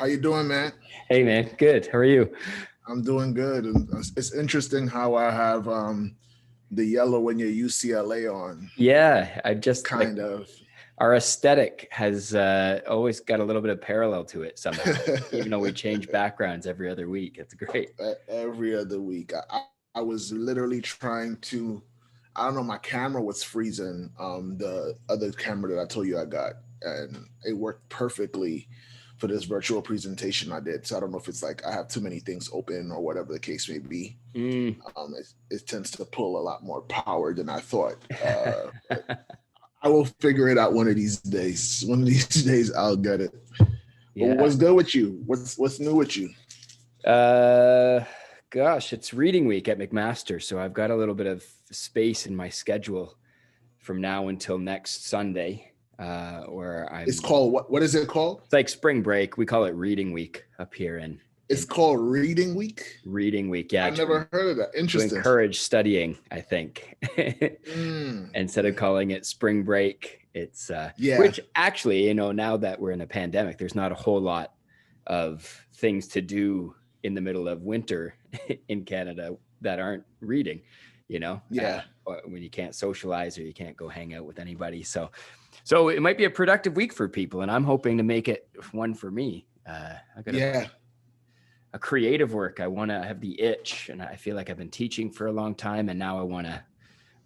How you doing, man? Hey man, good. How are you? I'm doing good. And it's interesting how I have the yellow when you're UCLA on, Yeah, I just like kind of. our aesthetic has always got a little bit of parallel to it somehow, even though we change backgrounds every other week. It's great. Every other week. I was literally trying to, I don't know, my camera was freezing, the other camera that I told you I got, and it worked perfectly for this virtual presentation I did. So I don't know if it's like I have too many things open or whatever the case may be. Mm. It tends to pull a lot more power than I thought. I will figure it out one of these days. One of these days, I'll get it. But Yeah. what's good with you? What's new with you? Uh, Gosh, it's reading week at McMaster, so I've got a little bit of space in my schedule from now until next Sunday, where It's I'm. called what? What is it called? It's like spring break. We call it reading week up here It's in called Reading Week. reading week. Yeah, I never heard of that. to Interesting. encourage studying, I think. Mm, Instead of calling it spring break, it's yeah, which actually, now that we're in a pandemic, there's not a whole lot of things to do in the middle of winter in Canada that aren't reading, yeah. when you can't socialize or you can't go hang out with anybody. So it might be a productive week for people, and I'm hoping to make it one for me. I got Yeah. a creative work. I want to have the itch, and I feel like I've been teaching for a long time, and now I want to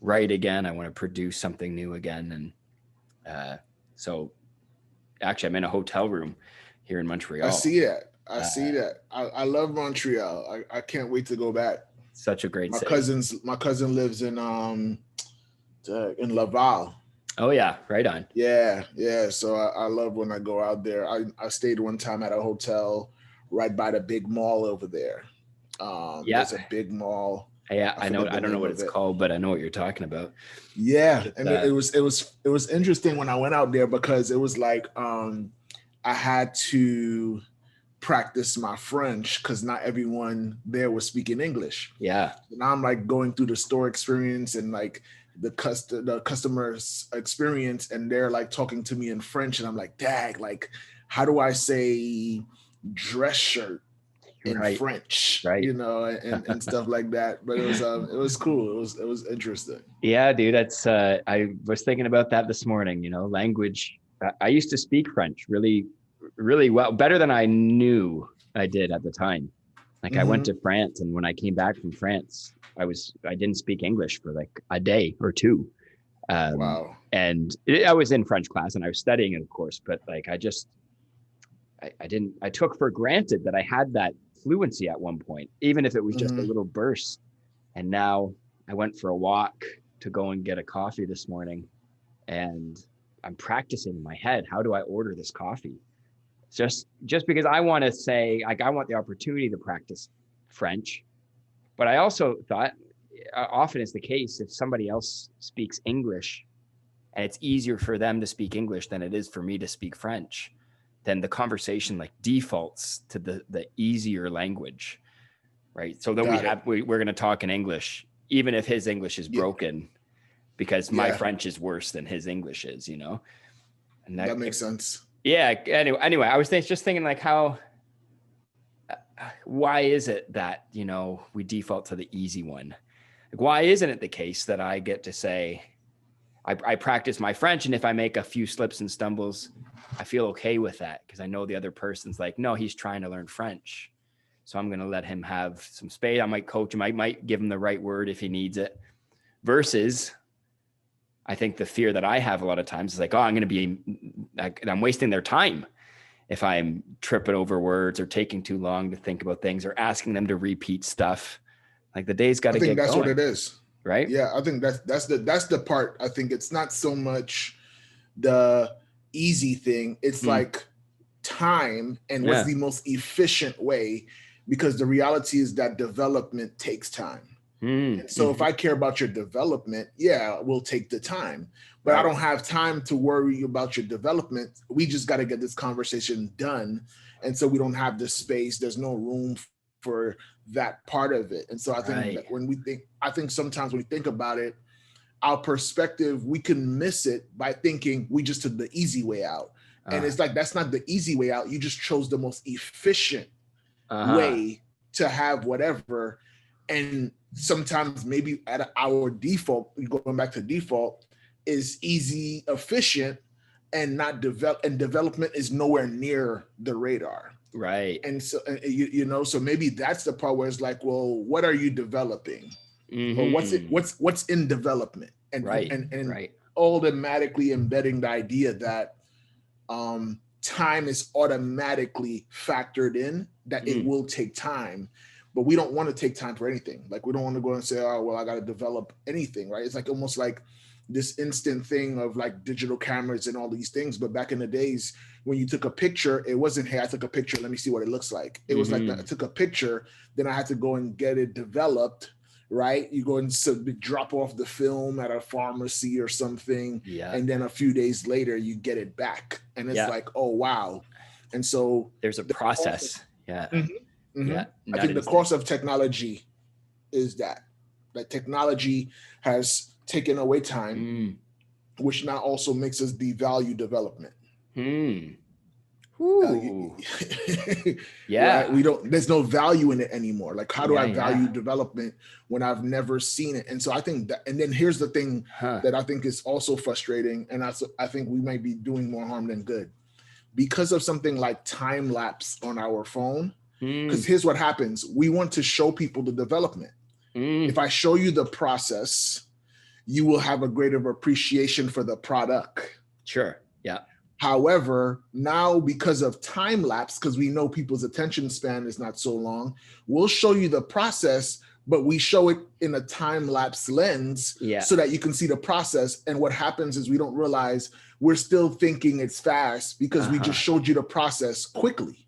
write again. I want to produce something new again. And so actually I'm in a hotel room here in I Montreal. see that. I Uh, see that. I love Montreal. I can't wait to go back. Such a great My city. cousin lives in Laval. Oh yeah, right on. Yeah, yeah. So I love when I go out there. I stayed one time at a hotel right by the big mall over there. Yeah. There's a big mall. Yeah, I I know. forget the I don't know name what of it's it. called, but I know what you're talking about. Yeah, It's and it was interesting when I went out there because it was like I had to practice my French because not everyone there was speaking English. Yeah. And I'm like going through the store experience and like the customer's experience, and they're like talking to me in French, and I'm like, dag, like, how do I say dress shirt in Right. French, Right. and stuff like that. But it was cool. It was interesting. Yeah, dude. That's I was thinking about that this morning. Language. I used to speak French really, really well, better than I knew I did at the time. Like I went Hmm. to France, and when I came back from France, I didn't speak English for like a day or two. Wow. I was in French class and I was studying it, of course, but like I didn't. I took for granted that I had that fluency at one point, even if it was just a Hmm. little burst. And now I went for a walk to go and get a coffee this morning, and I'm practicing in my head. How do I order this coffee? Just because I want to say, like, I want the opportunity to practice French, but I also thought, often is the case, if somebody else speaks English and it's easier for them to speak English than it is for me to speak French, then the conversation like defaults to the easier language, right? So that Got it. we're going to talk in English, even if his English is Yeah. broken, because my Yeah. French is worse than his English is. And That makes sense. yeah. Anyway, I was just thinking like why is it that, we default to the easy one? Like, why isn't it the case that I get to say, I practice my French, and if I make a few slips and stumbles, I feel okay with that because I know the other person's like, no, he's trying to learn French. So I'm going to let him have some space. I might coach him. I might give him the right word if he needs it. Versus, I think the fear that I have a lot of times is like, oh, I'm wasting their time if I'm tripping over words or taking too long to think about things or asking them to repeat stuff. Like the day's got I to think get that's what going, it is. right? Yeah, I think that's the part. I think it's not so much the easy thing. It's Mm, like time and what's yeah. the most efficient way, because the reality is that development takes time. Mm, And so if mm-hmm. I care about your development, yeah, we'll take the time. But I Right. don't have time to worry about your development. We just got to get this conversation done. And so we don't have the space. There's no room for that part of it. And so I think that Right. I think sometimes when we think about it, our perspective, we can miss it by thinking we just took the easy way out. And it's like, that's not the easy way out. You just chose the most efficient Uh-huh. way to have whatever. And sometimes maybe at our default, going back to default, is easy, efficient, and not develop, and development is nowhere near the radar. Right. And so, so maybe that's the part where it's like, well, what are you developing? Or Mm-hmm. what's in development? And Right. and Right. automatically embedding the idea that time is automatically factored in, that it will take time. But we don't want to take time for anything. Like, we don't want to go and say, oh, well, I got to develop anything, right? It's like almost like this instant thing of like digital cameras and all these things. But back in the days when you took a picture, it wasn't, hey, I took a picture, let me see what it looks like. It was like, I took a picture, then I had to go and get it developed, right? You go and drop off the film at a pharmacy or something, Yeah. and then a few days later you get it back, and it's like, oh wow. And so there's a process. Yeah. Yeah. I Not think the instant. cost of technology is that technology has taken away time, which now also makes us devalue development. Ooh. Right? Yeah. There's no value in it anymore. Like, how do Yeah. I Yeah. value development when I've never seen it? And so I think that, and then here's the thing Huh. that I think is also frustrating, and I think we might be doing more harm than good because of something like time lapse on our phone. Because here's what happens: we want to show people the development. If I show you the process, you will have a greater appreciation for the product. Sure. Yeah. However, now because of time lapse, because we know people's attention span is not so long, we'll show you the process, but we show it in a time lapse lens so that you can see the process. And what happens is we don't realize we're still thinking it's fast because we just showed you the process quickly.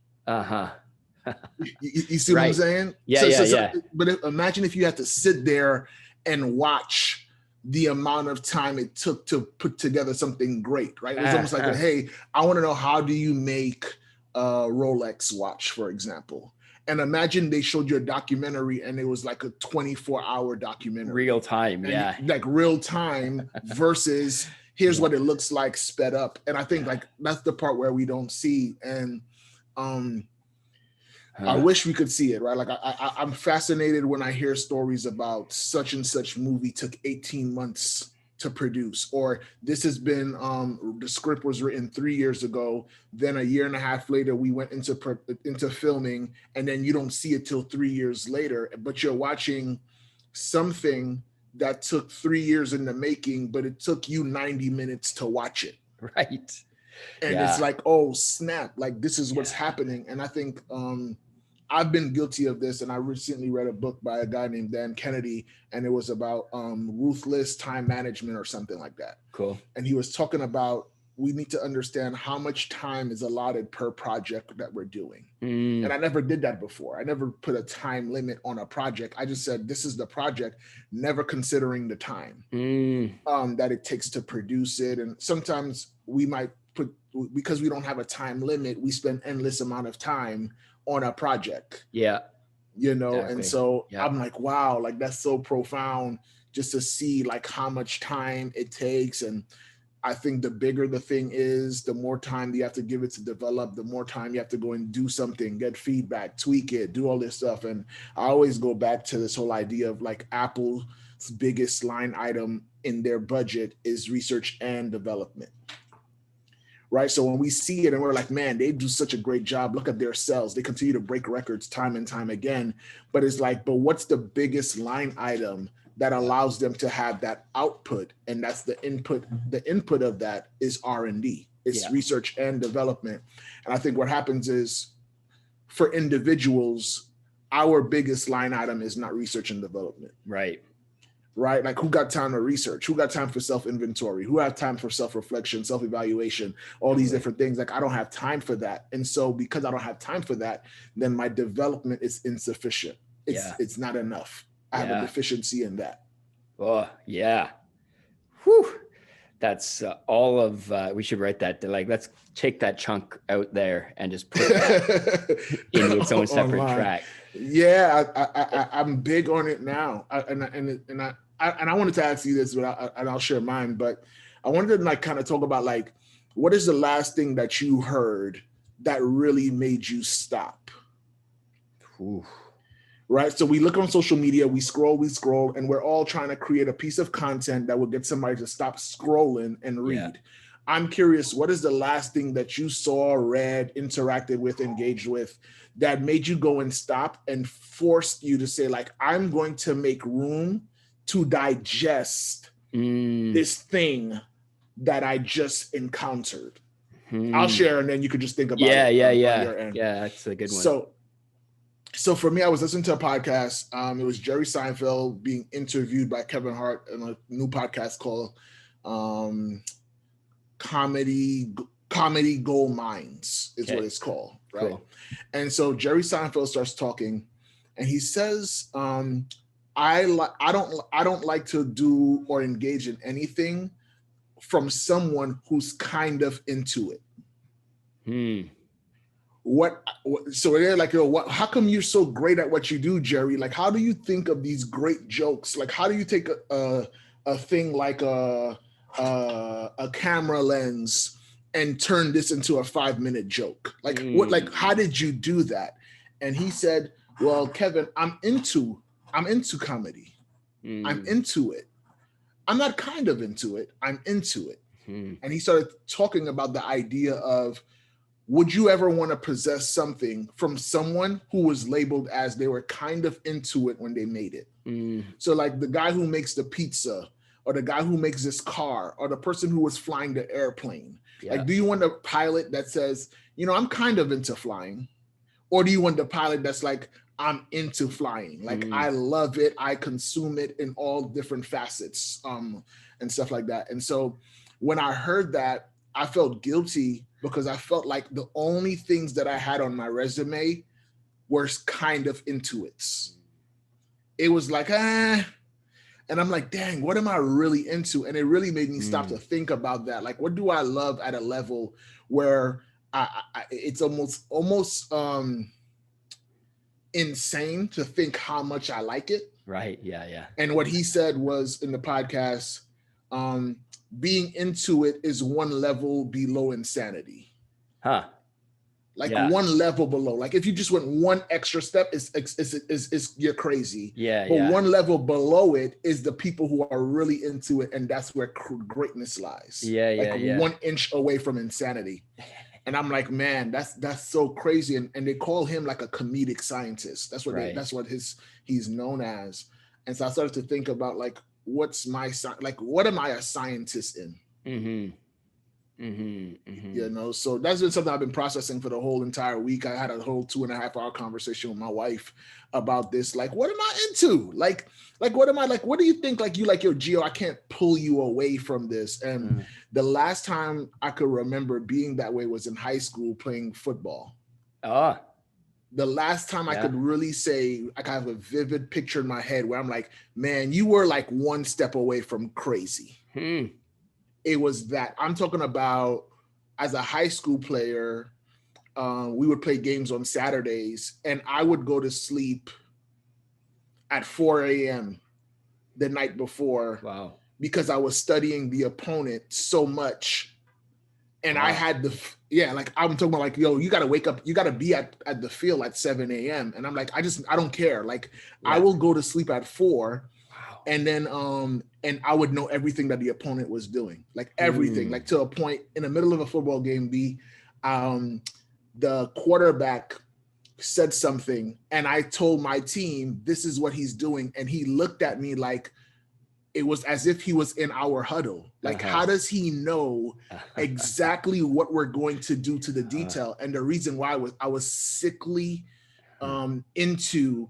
You see what I'm saying? Yeah. Yeah. But imagine if you had to sit there and watch the amount of time it took to put together something great, right? It was almost like, hey, I want to know, how do you make a Rolex watch, for example? And imagine they showed you a documentary and it was like a 24-hour documentary. Real time, yeah. Like real time versus here's what it looks like sped up. And I think like that's the part where we don't see. And I wish we could see it, right? Like I'm fascinated when I hear stories about such and such movie took 18 months to produce, or this has been the script was written 3 years ago, then a year and a half later we went into filming, and then you don't see it till 3 years later, but you're watching something that took 3 years in the making, but it took you 90 minutes to watch it. Right. And it's like, oh snap, like this is what's happening. And I think I've been guilty of this, and I recently read a book by a guy named Dan Kennedy, and it was about ruthless time management or something like that. Cool. And he was talking about, we need to understand how much time is allotted per project that we're doing. And I never did that before. I never put a time limit on a project. I just said, this is the project, never considering the time that it takes to produce it. And sometimes we might put, because we don't have a time limit, we spend endless amount of time on a project. Yeah. Exactly. And so I'm like, wow, like that's so profound just to see like how much time it takes. And I think the bigger the thing is, the more time you have to give it to develop, the more time you have to go and do something, get feedback, tweak it, do all this stuff. And I always go back to this whole idea of like Apple's biggest line item in their budget is research and development. Right. So when we see it and we're like, man, they do such a great job. Look at their sales. They continue to break records time and time again. But it's like, but what's the biggest line item that allows them to have that output? And that's the input. The input of that is R&D. It's research and development. And I think what happens is, for individuals, our biggest line item is not research and development. Right. Right? Like, who got time to research? Who got time for self-inventory? Who have time for self-reflection, self-evaluation, all these different things? Like, I don't have time for that. And so because I don't have time for that, then my development is insufficient. It's not enough. I have a deficiency in that. Oh, yeah. Whew. That's all of, we should write that. Like, let's take that chunk out there and just put that in its own separate track. Yeah, I'm big on it now. I wanted to ask you this, but I'll share mine. But I wanted to like kind of talk about like what is the last thing that you heard that really made you stop? Ooh. Right. So we look on social media, we scroll, and we're all trying to create a piece of content that will get somebody to stop scrolling and read. Yeah. I'm curious, what is the last thing that you saw, read, interacted with, engaged with that made you go and stop and forced you to say, like, I'm going to make room to digest this thing that I just encountered? I'll share, and then you could just think about it on your end. Yeah, that's a good one. So for me, I was listening to a podcast. It was Jerry Seinfeld being interviewed by Kevin Hart in a new podcast called Comedy Gold Mines is what it's called, right? Cool. And so Jerry Seinfeld starts talking, and he says, I don't like to do or engage in anything from someone who's kind of into it. So they're like, how come you're so great at what you do, Jerry? Like, how do you think of these great jokes? Like, how do you take a thing like a camera lens and turn this into a 5-minute joke? Like, how did you do that? And he said, well, Kevin, I'm into comedy. I'm into it. I'm not kind of into it. I'm into it. And he started talking about the idea of, would you ever want to possess something from someone who was labeled as they were kind of into it when they made it? So like the guy who makes the pizza, or the guy who makes this car, or the person who was flying the airplane. Yeah. Like, do you want a pilot that says, I'm kind of into flying? Or do you want the pilot that's like, I'm into flying? Like, I love it. I consume it in all different facets and stuff like that. And so when I heard that, I felt guilty, because I felt like the only things that I had on my resume were kind of into it. It was like, and I'm like, dang, what am I really into? And it really made me stop to think about that. Like, what do I love at a level where it's almost insane to think how much I like it. Right. Yeah. And what he said was in the podcast, being into it is one level below insanity. Like one level below. Like if you just went one extra step, is you're crazy. But one level below it is the people who are really into it, and that's where greatness lies. 1 inch away from insanity. And I'm like, man, that's so crazy. And they call him like a comedic scientist. That's what he's known as. And so I started to think about like, what am I a scientist in? So that's been something I've been processing for the whole entire week. I had a whole 2.5-hour conversation with my wife about this. Like, what am I into? Like what am I like? What do you think? Like, yo, Geo, I can't pull you away from this. And the last time I could remember being that way was in high school playing football. The last time I could really say, like, I have a vivid picture in my head where I'm like, man, you were like one step away from crazy. It was that. I'm talking about as a high school player, we would play games on Saturdays, and I would go to sleep at 4 a.m. the night before. Wow. Because I was studying the opponent so much. And I had like, I'm talking about like, yo, you got to wake up, you got to be at the field at 7 a.m. And I'm like, I don't care. Like, I will go to sleep at 4. Wow. And then, and I would know everything that the opponent was doing, like everything, like to a point in the middle of a football game, the quarterback said something and I told my team, this is what he's doing. And he looked at me like, it was as if he was in our huddle. Like, how does he know exactly what we're going to do to the detail? And the reason why I was sickly into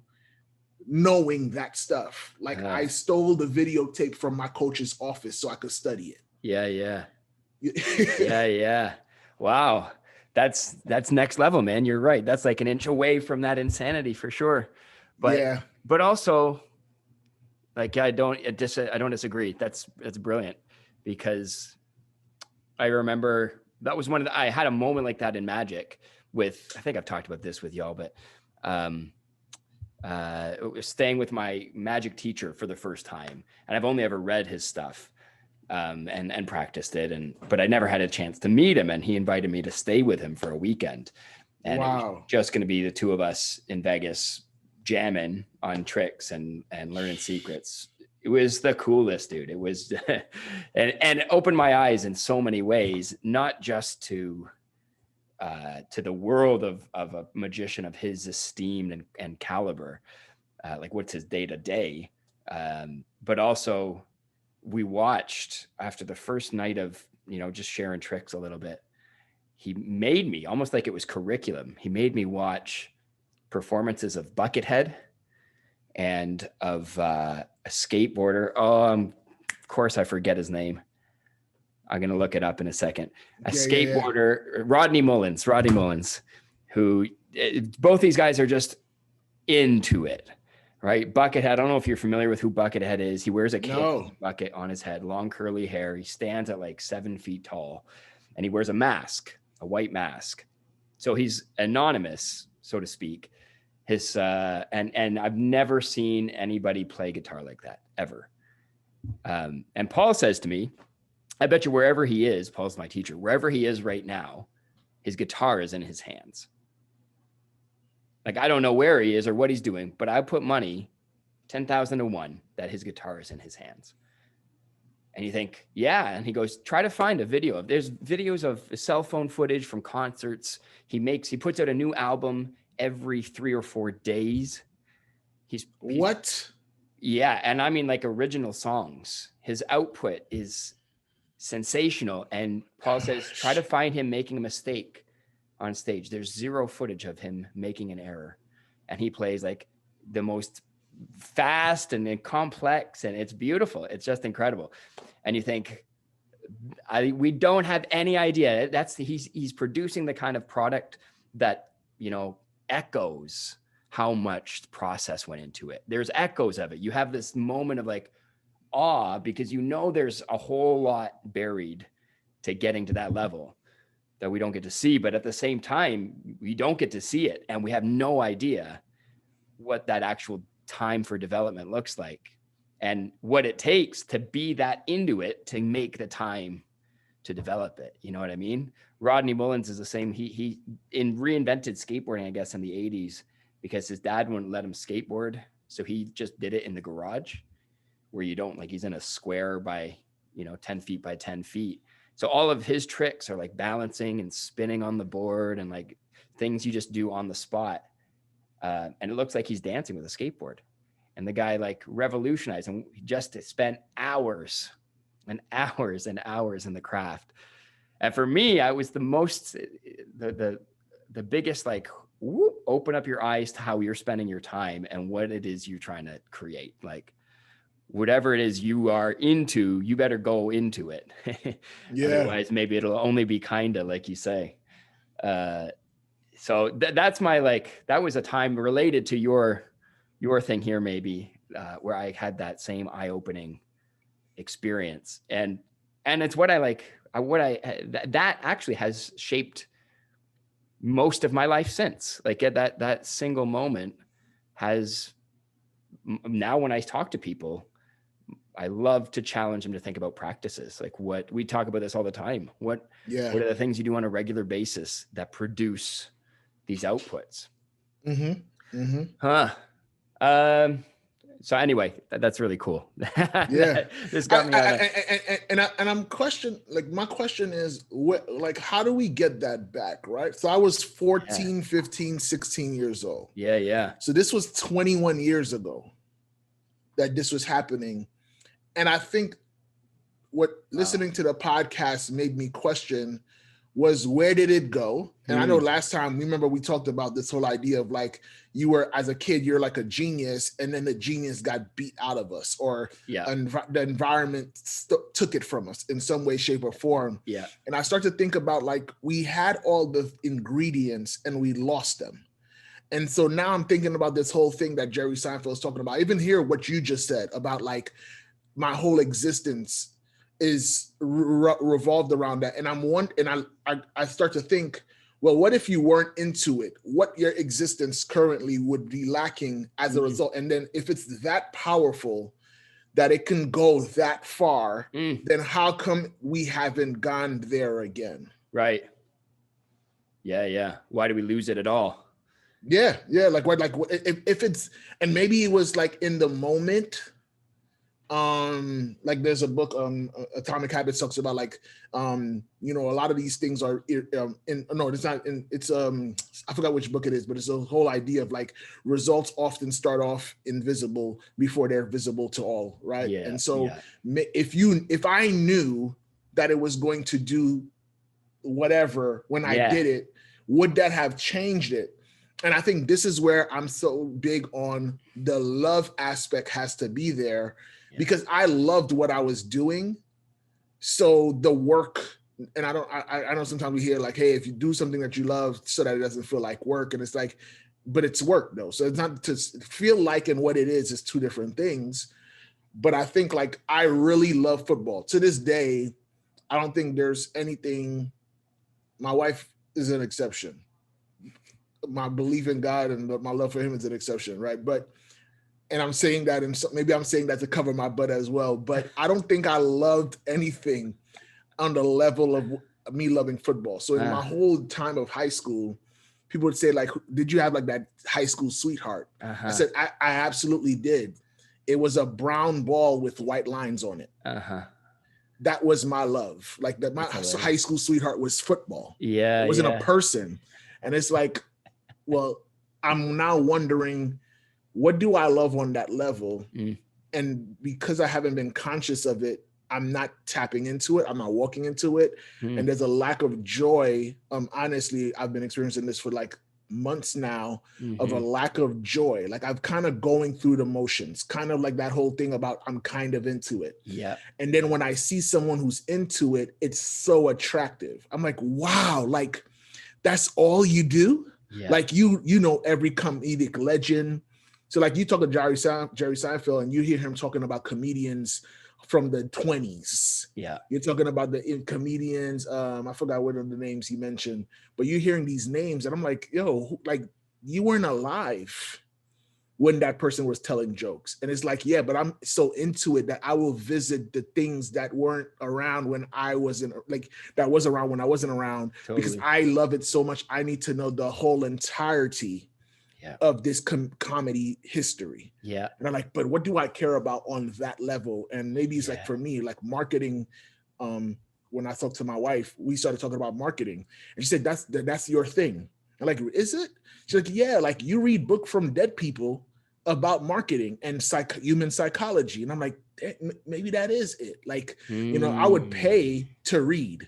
knowing that stuff. Like, I stole the videotape from my coach's office so I could study it. Yeah. Wow. That's next level, man. You're right. That's like an inch away from that insanity for sure. But also, like, I don't disagree. That's brilliant, because I remember that was I had a moment like that in Magic with, I think I've talked about this with y'all, but it was staying with my Magic teacher for the first time. And I've only ever read his stuff. and practiced it. But I never had a chance to meet him, and he invited me to stay with him for a weekend. And it was Wow. just going to be the two of us in Vegas jamming on tricks and learning secrets. It was the coolest, dude. It was, and it opened my eyes in so many ways, not just to the world of a magician of his esteem and caliber, like what's his day to day, but also we watched after the first night of, just sharing tricks a little bit. He made me almost like it was curriculum. He made me watch performances of Buckethead and of a skateboarder. Of course, I forget his name. I'm going to look it up in a second. A skateboarder, Rodney Mullins, who both these guys are just into it, right? Buckethead. I don't know if you're familiar with who Buckethead is. He wears a bucket on his head, long curly hair. He stands at like 7 feet tall, and he wears a mask, a white mask. So he's anonymous, so to speak. His and I've never seen anybody play guitar like that ever. And Paul says to me, I bet you wherever he is, Paul's my teacher, wherever he is right now, his guitar is in his hands. Like, I don't know where he is or what he's doing, but I put money 10,000 to 1 that his guitar is in his hands. And you think, yeah. And he goes, try to find a video. There's videos of cell phone footage from concerts. He puts out a new album every 3 or 4 days. He's what? Yeah. And I mean, like, original songs. His output is sensational. And Paul says, try to find him making a mistake on stage. There's zero footage of him making an error. And he plays like the most fast and complex, and it's beautiful. It's just incredible. And you think, we don't have any idea. He's producing the kind of product that, echoes how much process went into it. There's echoes of it. You have this moment of like awe, because there's a whole lot buried to getting to that level that we don't get to see. But at the same time, we don't get to see it, and we have no idea what that actual time for development looks like and what it takes to be that into it, to make the time to develop it. You know what I mean? Rodney Mullins is the same. He reinvented skateboarding, I guess, in the 80s, because his dad wouldn't let him skateboard. So he just did it in the garage, where you don't, like, he's in a square by, 10 feet by 10 feet. So all of his tricks are like balancing and spinning on the board and like things you just do on the spot. And it looks like he's dancing with a skateboard. And the guy like revolutionized, and he just spent hours and hours and hours in the craft. And for me, I was the biggest, like, open up your eyes to how you're spending your time and what it is you're trying to create. Like, whatever it is you are into, you better go into it. Otherwise, maybe it'll only be kinda, like you say. So that's my, like, that was a time related to your thing here, maybe, where I had that same eye-opening experience. And it's what I like, that actually has shaped most of my life since. Like, that single moment has, now when I talk to people, I love to challenge them to think about practices. Like, what we talk about this all the time. What are the things you do on a regular basis that produce these outputs? So anyway, that's really cool. Yeah. This got me on and I'm questioning, like, my question is, how do we get that back? Right. So I was 14, 15, 16 years old. Yeah. So this was 21 years ago that this was happening. And I think what listening to the podcast made me question was, where did it go? And I know last time, remember, we talked about this whole idea of, like, you were, as a kid, you're like a genius, and then the genius got beat out of us, or the environment took it from us in some way, shape, or form. Yeah. And I start to think about, like, we had all the ingredients and we lost them. And so now I'm thinking about this whole thing that Jerry Seinfeld is talking about. I even hear what you just said about, like, my whole existence is revolved around that. And I start to think, well, what if you weren't into it? What your existence currently would be lacking as a result? And then if it's that powerful, that it can go that far, Mm, then how come we haven't gone there again? right. Yeah. Yeah. Why do we lose it at all? Yeah, yeah. Like what? Like if it's, and maybe it was like in the moment. Like there's a book, Atomic Habits, talks about like, a lot of these things are in no, it's not in, it's I forgot which book it is, but it's a whole idea of like results often start off invisible before they're visible to all, right? Yeah. And so Yeah. if I knew that it was going to do whatever when I Yeah. did it, would that have changed it? And I think this is where I'm so big on the love aspect has to be there, Yeah. because I loved what I was doing. So the work, and I know sometimes we hear like, hey, if you do something that you love so that it doesn't feel like work, and it's like, but it's work though. So it's not, to feel like, and what it is two different things. But I think like I really love football. To this day, I don't think there's anything, my wife is an exception. My belief in God and my love for him is an exception, right? But, and I'm saying that, and so maybe I'm saying that to cover my butt as well, but I don't think I loved anything on the level of me loving football. So in my whole time of high school, people would say like, did you have like that high school sweetheart? I said, I absolutely did. It was a brown ball with white lines on it. That was my love. Like that, my high school sweetheart was football. Yeah. It wasn't a Yeah. person. And it's like, well, I'm now wondering, what do I love on that level? Mm. And because I haven't been conscious of it, I'm not tapping into it. I'm not walking into it. And there's a lack of joy. Honestly, I've been experiencing this for like months now, of a lack of joy. Like I've kind of going through the motions, kind of like that whole thing about I'm kind of into it. Yeah. And then when I see someone who's into it, it's so attractive. I'm like, wow, like that's all you do? Yeah. Like you know every comedic legend. So like you talk to Jerry Seinfeld and you hear him talking about comedians from the 20s. Yeah. You're talking about the comedians. I forgot what of the names he mentioned, but you're hearing these names and I'm like, yo, like you weren't alive when that person was telling jokes. And it's like, yeah, but I'm so into it that I will visit the things that weren't around when I wasn't, like that was around when I wasn't around, because I love it so much. I need to know the whole entirety of this comedy history. Yeah. And I'm like, but what do I care about on that level? And maybe it's like for me, like marketing. When I talked to my wife, we started talking about marketing, and she said, that's your thing. I'm like, is it? She's like, yeah, like you read book from dead people about marketing and human psychology. And I'm like, maybe that is it. Like, I would pay to read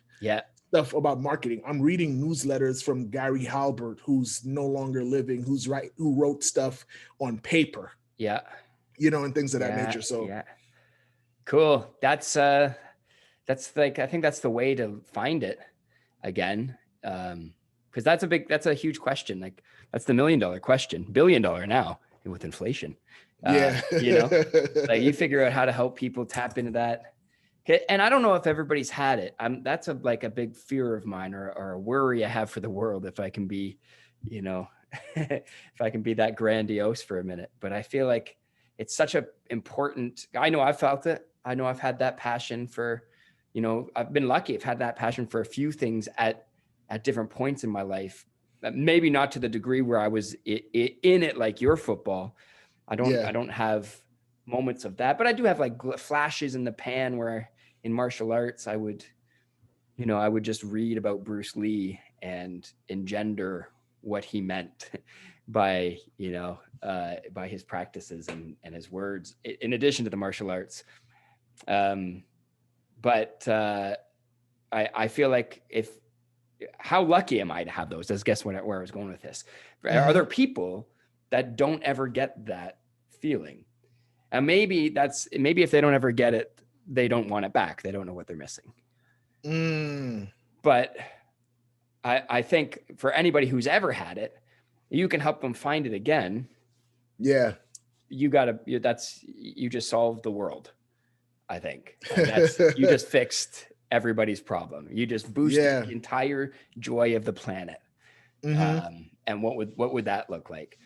stuff about marketing. I'm reading newsletters from Gary Halbert, who's no longer living, who wrote stuff on paper. Yeah. And things of that nature. So cool. That's like, I think that's the way to find it again. Because that's a huge question. Like that's the $1 million question, $1 billion now with inflation. Like you figure out how to help people tap into that. Okay. And I don't know if everybody's had it. That's like a big fear of mine, or a worry I have for the world. If I can be, if I can be that grandiose for a minute, but I feel like it's such a important, I know I've felt it. I know I've had that passion for, I've been lucky. I've had that passion for a few things at different points in my life. Maybe not to the degree where I was in it like your football. I don't have moments of that, but I do have like flashes in the pan where in martial arts I would just read about Bruce Lee and engender what he meant by his practices and his words, in addition to the martial arts. But I feel like how lucky am I to have those? Let's guess where I was going with this. Are there people that don't ever get that feeling? And maybe if they don't ever get it, they don't want it back. They don't know what they're missing. But I think for anybody who's ever had it, you can help them find it again. Yeah. You just solved the world. I think you just fixed everybody's problem. You just boosted the entire joy of the planet. And what would that look like?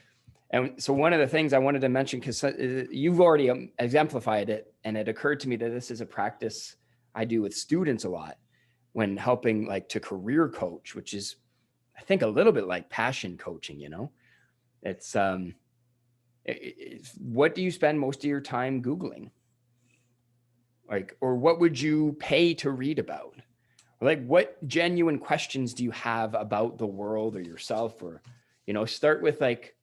And so one of the things I wanted to mention, because you've already exemplified it, and it occurred to me that this is a practice I do with students a lot when helping like to career coach, which is, I think, a little bit like passion coaching, you know. It's what do you spend most of your time Googling? Like, or what would you pay to read about? Like, what genuine questions do you have about the world or yourself? Or, you know, start with like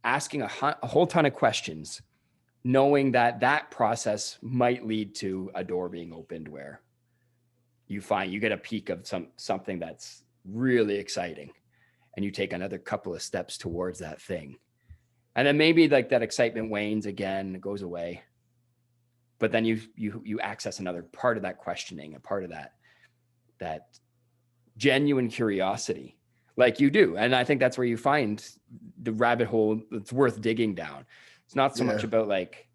asking a whole ton of questions, knowing that that process might lead to a door being opened where you find you get a peek of something that's really exciting, and you take another couple of steps towards that thing. And then maybe like that excitement wanes again, goes away. But then you access another part of that questioning, a part of that genuine curiosity, like you do. And I think that's where you find the rabbit hole that's worth digging down. It's not so much about like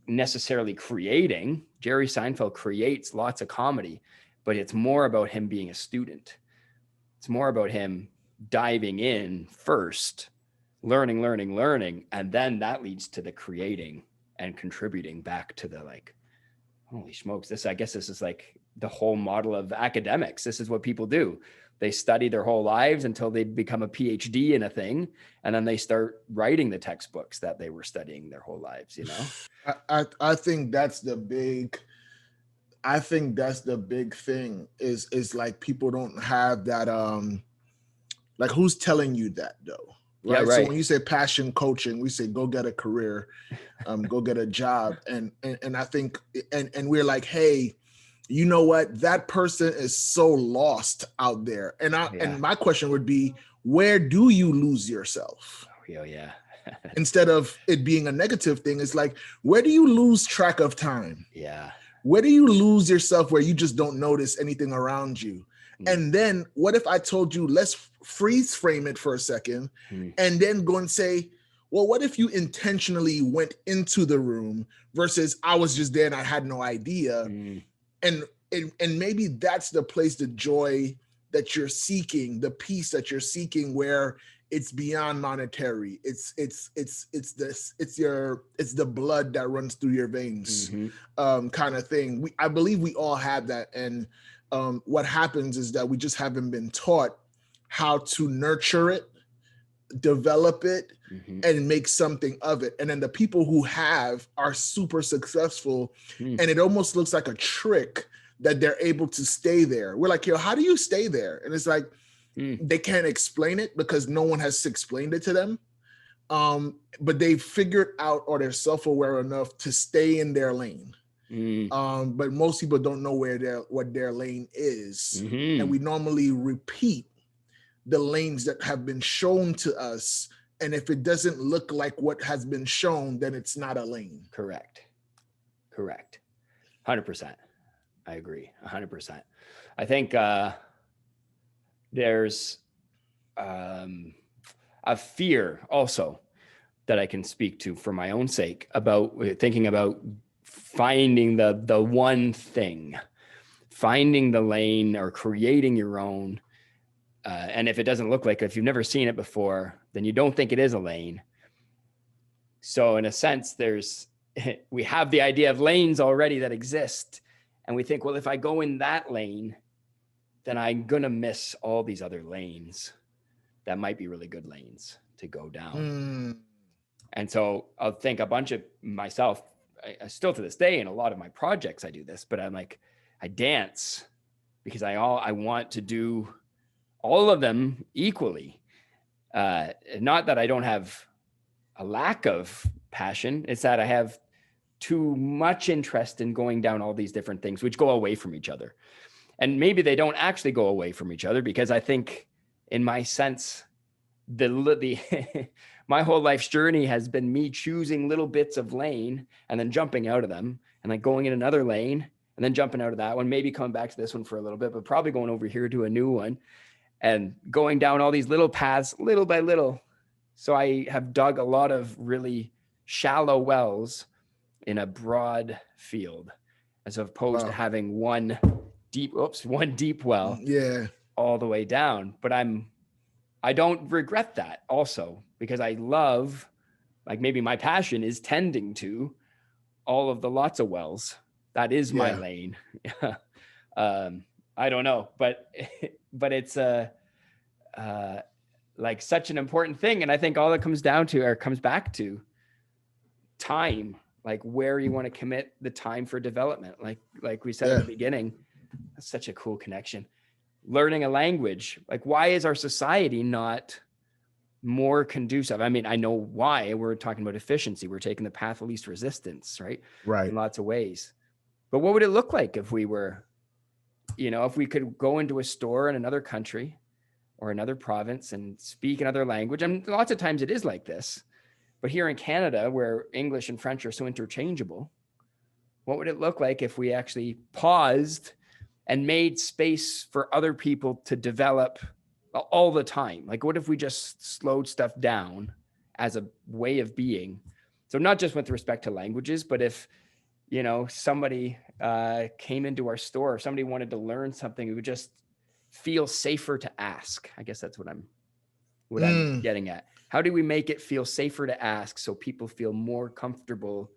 necessarily creating. Jerry Seinfeld creates lots of comedy, but it's more about him being a student. It's more about him diving in first, learning, and then that leads to the creating and contributing back to the like, holy smokes, I guess this is like the whole model of academics. This is what people do. They study their whole lives until they become a PhD in a thing, and then they start writing the textbooks that they were studying their whole lives, you know? I think that's the big thing is like people don't have that like who's telling you that though? Right. Yeah, right. So when you say passion coaching, we say go get a career, go get a job. And I think and we're like, hey, you know what? That person is so lost out there. And and my question would be, where do you lose yourself? Oh, yeah. Instead of it being a negative thing, it's like, where do you lose track of time? Yeah. Where do you lose yourself where you just don't notice anything around you? And then what if I told you, let's freeze frame it for a second and then go and say, well, what if you intentionally went into the room versus I was just there and I had no idea? And maybe that's the place, the joy that you're seeking, the peace that you're seeking, where it's beyond monetary. It's the blood that runs through your veins, kind of thing. I believe we all have that. And what happens is that we just haven't been taught how to nurture it, develop it, and make something of it. And then the people who have are super successful, and it almost looks like a trick that they're able to stay there. We're like, yo, how do you stay there? And it's like, they can't explain it because no one has explained it to them. But they figured out, or they're self-aware enough to stay in their lane. But most people don't know what their lane is. And we normally repeat the lanes that have been shown to us. And if it doesn't look like what has been shown, then it's not a lane. Correct. 100%. I agree. 100%. I think there's a fear also that I can speak to for my own sake about thinking about finding the one thing, finding the lane or creating your own. And if it doesn't look like it, if you've never seen it before, then you don't think it is a lane. So in a sense, we have the idea of lanes already that exist. And we think, well, if I go in that lane, then I'm going to miss all these other lanes that might be really good lanes to go down. And so I'll think a bunch of myself, I still to this day, in a lot of my projects, I do this, but I'm like, I dance because I want to do all of them equally. Not that I don't have a lack of passion. It's that I have too much interest in going down all these different things, which go away from each other. And maybe they don't actually go away from each other, because I think in my sense, the my whole life's journey has been me choosing little bits of lane and then jumping out of them and then going in another lane and then jumping out of that one, maybe coming back to this one for a little bit, but probably going over here to a new one and going down all these little paths little by little. So I have dug a lot of really shallow wells in a broad field, as opposed to having one deep well all the way down. But I'm I don't regret that also, because I love, like, maybe my passion is tending to all of the lots of wells. That is my Yeah. lane. I don't know, but it's uh, like such an important thing. And I think all that comes down to, or comes back to, time, like where you want to commit the time for development. Like we said at Yeah. the beginning, that's such a cool connection. Learning a language, like, why is our society not more conducive? I mean, I know why. We're talking about efficiency. We're taking the path of least resistance, right? Right. In lots of ways. But what would it look like if we were, if we could go into a store in another country or another province and speak another language? And lots of times it is like this. But here in Canada, where English and French are so interchangeable, what would it look like if we actually paused and made space for other people to develop all the time? Like, what if we just slowed stuff down as a way of being? So not just with respect to languages, but if, somebody came into our store, if somebody wanted to learn something, we would just feel safer to ask. I guess that's what I'm Mm, getting at. How do we make it feel safer to ask, so people feel more comfortable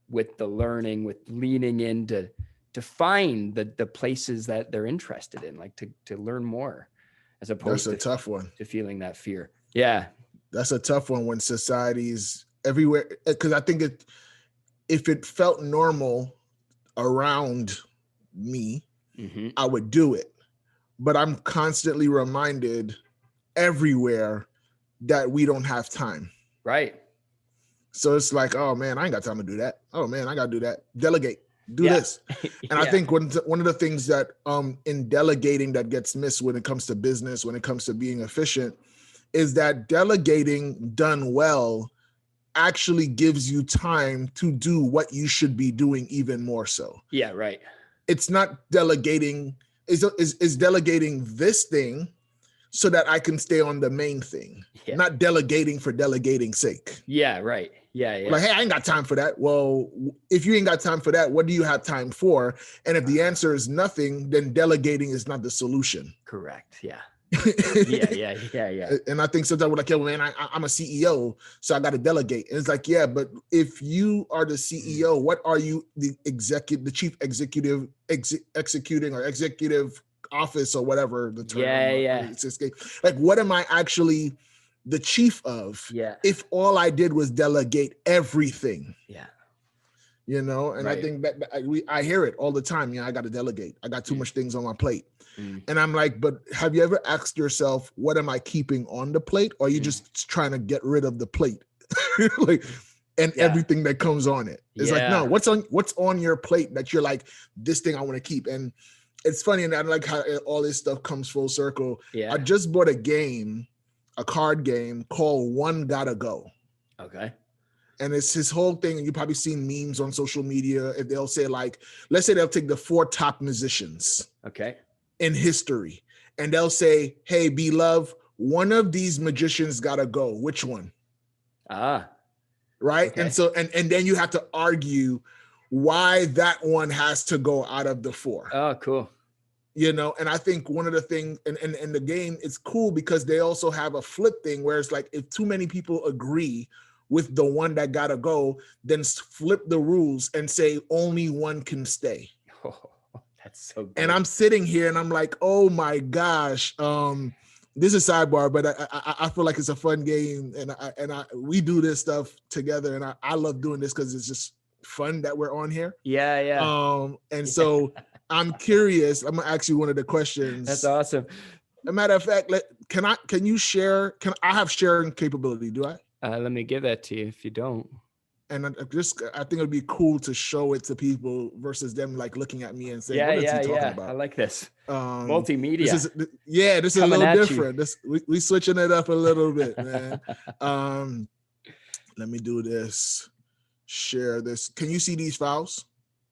with the learning, with leaning into to find the places that they're interested in, like to learn more, as that's opposed a tough one. to feeling that fear. Yeah. That's a tough one when societies everywhere, because I think if it felt normal around me, Mm-hmm. I would do it. But I'm constantly reminded everywhere that we don't have time. Right. So it's like, oh man, I ain't got time to do that. Oh man, I got to do that. Delegate, do Yeah. this. And I Yeah. think one of the things that in delegating that gets missed when it comes to business, when it comes to being efficient, is that delegating done well actually gives you time to do what you should be doing even more so. Yeah. Right. It's not delegating, is delegating this thing so that I can stay on the main thing, Yeah. not delegating for delegating's sake. Yeah. Right. Yeah. Yeah. Like, hey, I ain't got time for that. Well, if you ain't got time for that, what do you have time for? And if the answer is nothing, then delegating is not the solution. Correct. Yeah. Yeah. Yeah. Yeah. Yeah. And I think sometimes we're like, yeah, man, I'm a CEO, so I got to delegate. And it's like, yeah, but if you are the CEO, what are you, the chief executive, executing, or executive office, or whatever the term? Yeah. Like, what am I actually the chief of? Yeah. If all I did was delegate everything. Yeah. And right. I think that I hear it all the time. I got to delegate. I got too much things on my plate. And I'm like, but have you ever asked yourself, what am I keeping on the plate? Or are you just trying to get rid of the plate? Everything that comes on it. It's like, no, what's on your plate that you're like, this thing I want to keep? And it's funny, and I like how all this stuff comes full circle. Yeah. I just bought a card game called One Gotta Go. Okay. And it's his whole thing. And you've probably seen memes on social media. If they'll say, like, let's say they'll take the 4 top musicians. Okay. In history, and they'll say, hey, beloved, one of these magicians gotta go. Which one? Right. Okay. And so and then you have to argue why that one has to go out of the 4. Oh, cool. And I think one of the things in the game, it's cool because they also have a flip thing where it's like, if too many people agree with the one that gotta go, then flip the rules and say only one can stay. That's so good. And I'm sitting here and I'm like, oh my gosh, this is sidebar, but I feel like it's a fun game, and we do this stuff together, and I love doing this because it's just fun that we're on here. Yeah. And so I'm curious. I'm gonna ask you one of the questions. That's awesome. As a matter of fact, can you share? Can I have sharing capability? Do I? Let me give that to you if you don't. And I think it'd be cool to show it to people versus them like looking at me and saying, "What is he talking about?" I like this. Multimedia. This is a little different. We switching it up a little bit, man. Let me do this. Share this. Can you see these files?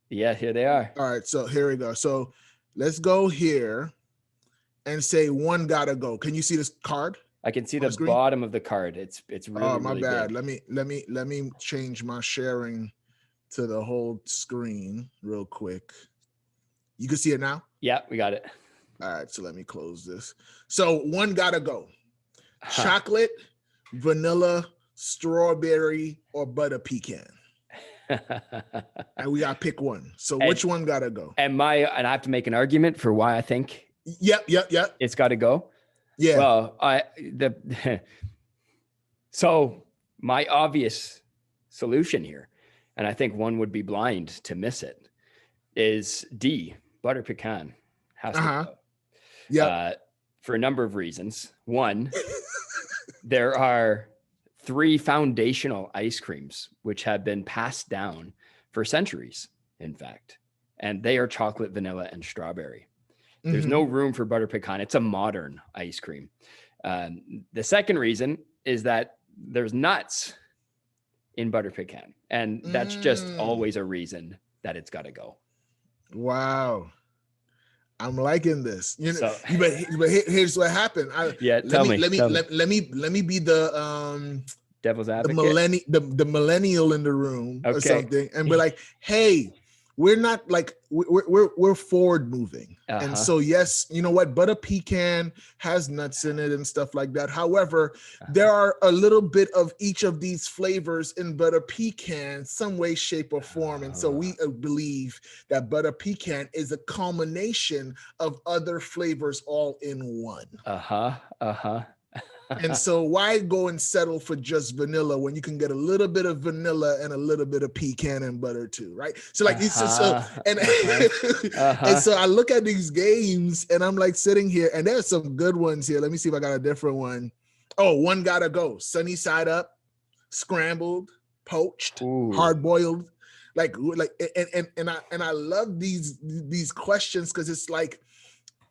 Yeah, here they are. All right, so here we go. So let's go here and say one gotta go. Can you see this card? I can see the bottom of the card. It's really, oh, my really bad. big. Let me change my sharing to the whole screen real quick. You can see it now? Yeah, we got it. All right, so let me close this. So one gotta go. chocolate, vanilla, strawberry, or butter pecan. And we gotta pick one. So which one gotta go? And I have to make an argument for why I think Yep. it's got to go. Yeah. Well, so my obvious solution here, and I think one would be blind to miss it, is D, butter pecan. Has to go. Yeah. For a number of reasons. One, there are 3 foundational ice creams which have been passed down for centuries, in fact, and they are chocolate, vanilla, and strawberry. There's no room for butter pecan. It's a modern ice cream. The second reason is that there's nuts in butter pecan, and that's just always a reason that it's got to go. Wow. I'm liking this. You know, but here's what happened. Tell me. Let me be the devil's advocate, the millennial in the room or something, and be like, hey, we're not like we're forward moving. And so yes, you know what, butter pecan has nuts in it and stuff like that. However, there are a little bit of each of these flavors in butter pecan, some way, shape, or form. And so we believe that butter pecan is a culmination of other flavors all in one. And so why go and settle for just vanilla when you can get a little bit of vanilla and a little bit of pecan and butter too, right? So like and so I look at these games and I'm like sitting here, and there's some good ones here. Let me see if I got a different one. Oh, one gotta go. Sunny side up, scrambled, poached, hard boiled. And I love these questions because it's like,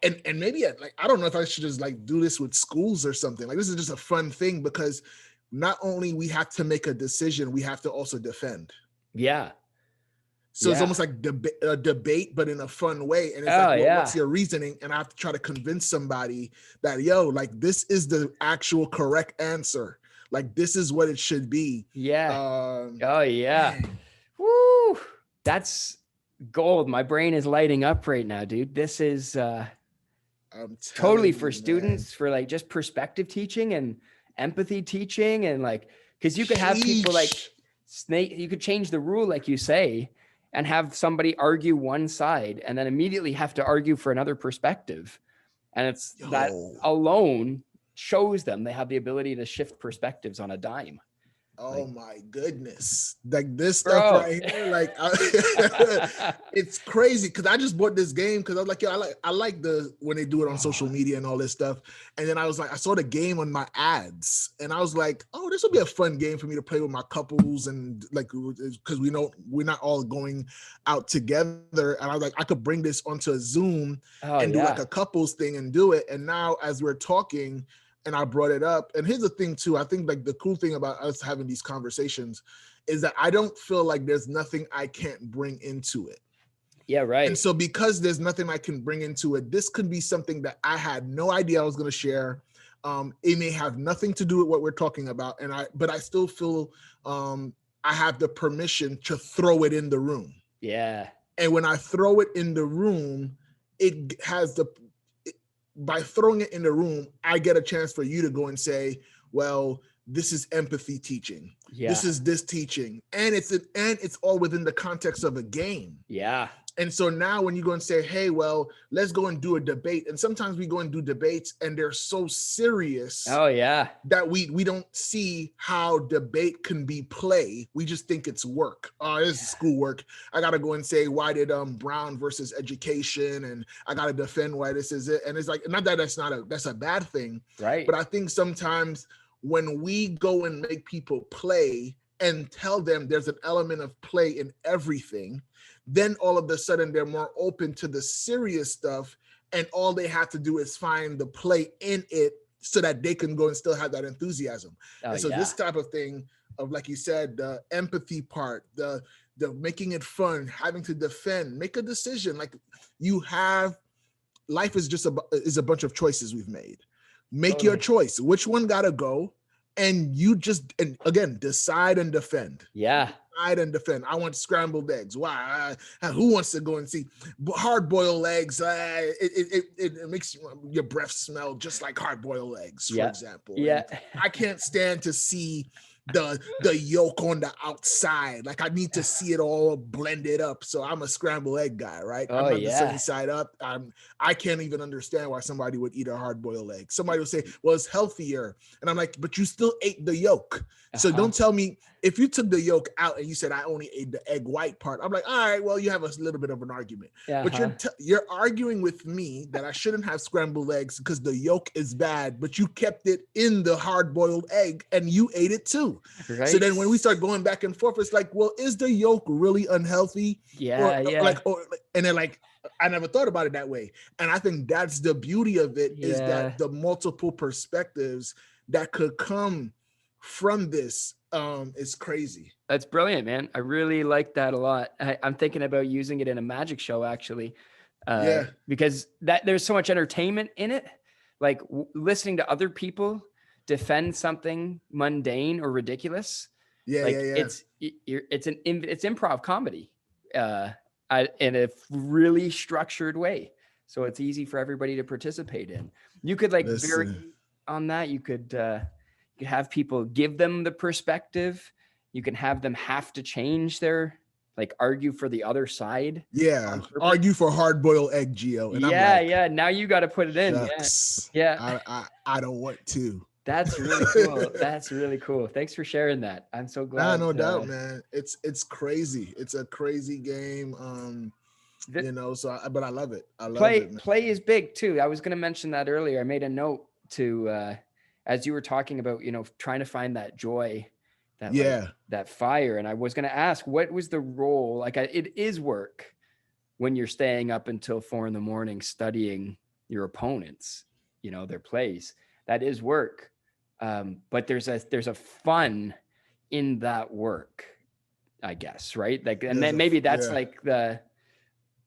and maybe I don't know if I should just like do this with schools or something. Like this is just a fun thing because not only we have to make a decision, we have to also defend. Yeah. So it's almost like a debate, but in a fun way. And it's what's your reasoning? And I have to try to convince somebody that, like this is the actual correct answer. Like this is what it should be. Yeah. Woo. That's gold. My brain is lighting up right now, dude. This is totally for students, for like just perspective teaching and empathy teaching, and like because you could have people like you could change the rule like you say and have somebody argue one side and then immediately have to argue for another perspective, and it's that alone shows them they have the ability to shift perspectives on a dime. Oh my goodness. Like this stuff right here, like it's crazy because I just bought this game because I was like, I like when they do it on social media and all this stuff. And then I was like, I saw the game on my ads and I was like, oh, this will be a fun game for me to play with my couples and like, because we're not all going out together. And I was like, I could bring this onto a Zoom and do like a couples thing and do it. And now as we're talking, and I brought it up. And here's the thing too. I think like the cool thing about us having these conversations is that I don't feel like there's nothing I can't bring into it. Yeah, right. And so because there's nothing I can bring into it, this could be something that I had no idea I was going to share. It may have nothing to do with what we're talking about. But I still feel I have the permission to throw it in the room. Yeah. And when I throw it in the room, it has by throwing it in the room, I get a chance for you to go and say, well, this is empathy teaching. Yeah. This is this teaching. And it's all within the context of a game. Yeah. And so now when you go and say, hey, well, let's go and do a debate. And sometimes we go and do debates and they're so serious. Oh, yeah. That we don't see how debate can be play. We just think it's work. Oh, this is schoolwork. I got to go and say, why did Brown versus education? And I got to defend why this is it. And it's like, not that that's a bad thing. Right. But I think sometimes when we go and make people play and tell them there's an element of play in everything, then all of a sudden they're more open to the serious stuff, and all they have to do is find the play in it so that they can go and still have that enthusiasm. And so this type of thing of, like you said, the empathy part, the making it fun, having to defend, make a decision. Like life is just a bunch of choices we've made. Make your choice. Which one gotta go? And you just, and again, decide and defend. Yeah. I didn't defend. I want scrambled eggs. Why? Who wants to go and see hard boiled eggs? It makes your breath smell just like hard boiled eggs, for example. Yeah. And I can't stand to see the yolk on the outside. Like I need to see it all blended up. So I'm a scrambled egg guy, right? I'm not the sunny side up. I can't even understand why somebody would eat a hard boiled egg. Somebody will say, well, it's healthier. And I'm like, but you still ate the yolk. So don't tell me if you took the yolk out and you said I only ate the egg white part. I'm like, all right, well, you have a little bit of an argument. But you're arguing with me that I shouldn't have scrambled eggs because the yolk is bad, but you kept it in the hard boiled egg and you ate it too. Right. So then when we start going back and forth, it's like, well, is the yolk really unhealthy? And then like, I never thought about it that way. And I think that's the beauty of it is that the multiple perspectives that could come from this is crazy. That's brilliant, man. I really like that a lot. I'm thinking about using it in a magic show actually. Because there's so much entertainment in it. Like listening to other people defend something mundane or ridiculous. It's improv comedy in a really structured way. So it's easy for everybody to participate in. You could vary on that. You could have people give them the perspective. You can have them have to change their argue for the other side. Yeah. Argue for hard-boiled egg, Geo. And Now you got to put it in. Shucks. I don't want to. That's really cool. That's really cool. Thanks for sharing that. I'm so glad. No doubt, man. It's crazy. It's a crazy game. But I love it. Play is big too. I was going to mention that earlier. I made a note to, as you were talking about, trying to find that joy, that fire. And I was going to ask, what was the role? It is work when you're staying up until 4 a.m. studying your opponents, their plays. That is work. But there's a fun in that work, I guess. Right. Then maybe that's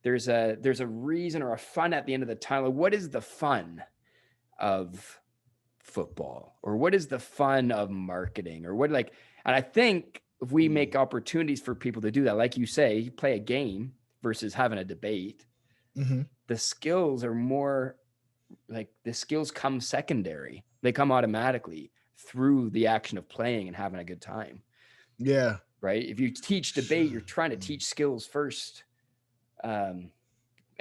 there's a reason or a fun at the end of the tunnel. What is the fun of football, or what is the fun of marketing, or and I think if we make opportunities for people to do that, like you say, you play a game versus having a debate, the skills are more the skills come secondary. They come automatically through the action of playing and having a good time. Yeah. Right. If you teach debate, you're trying to teach skills first. And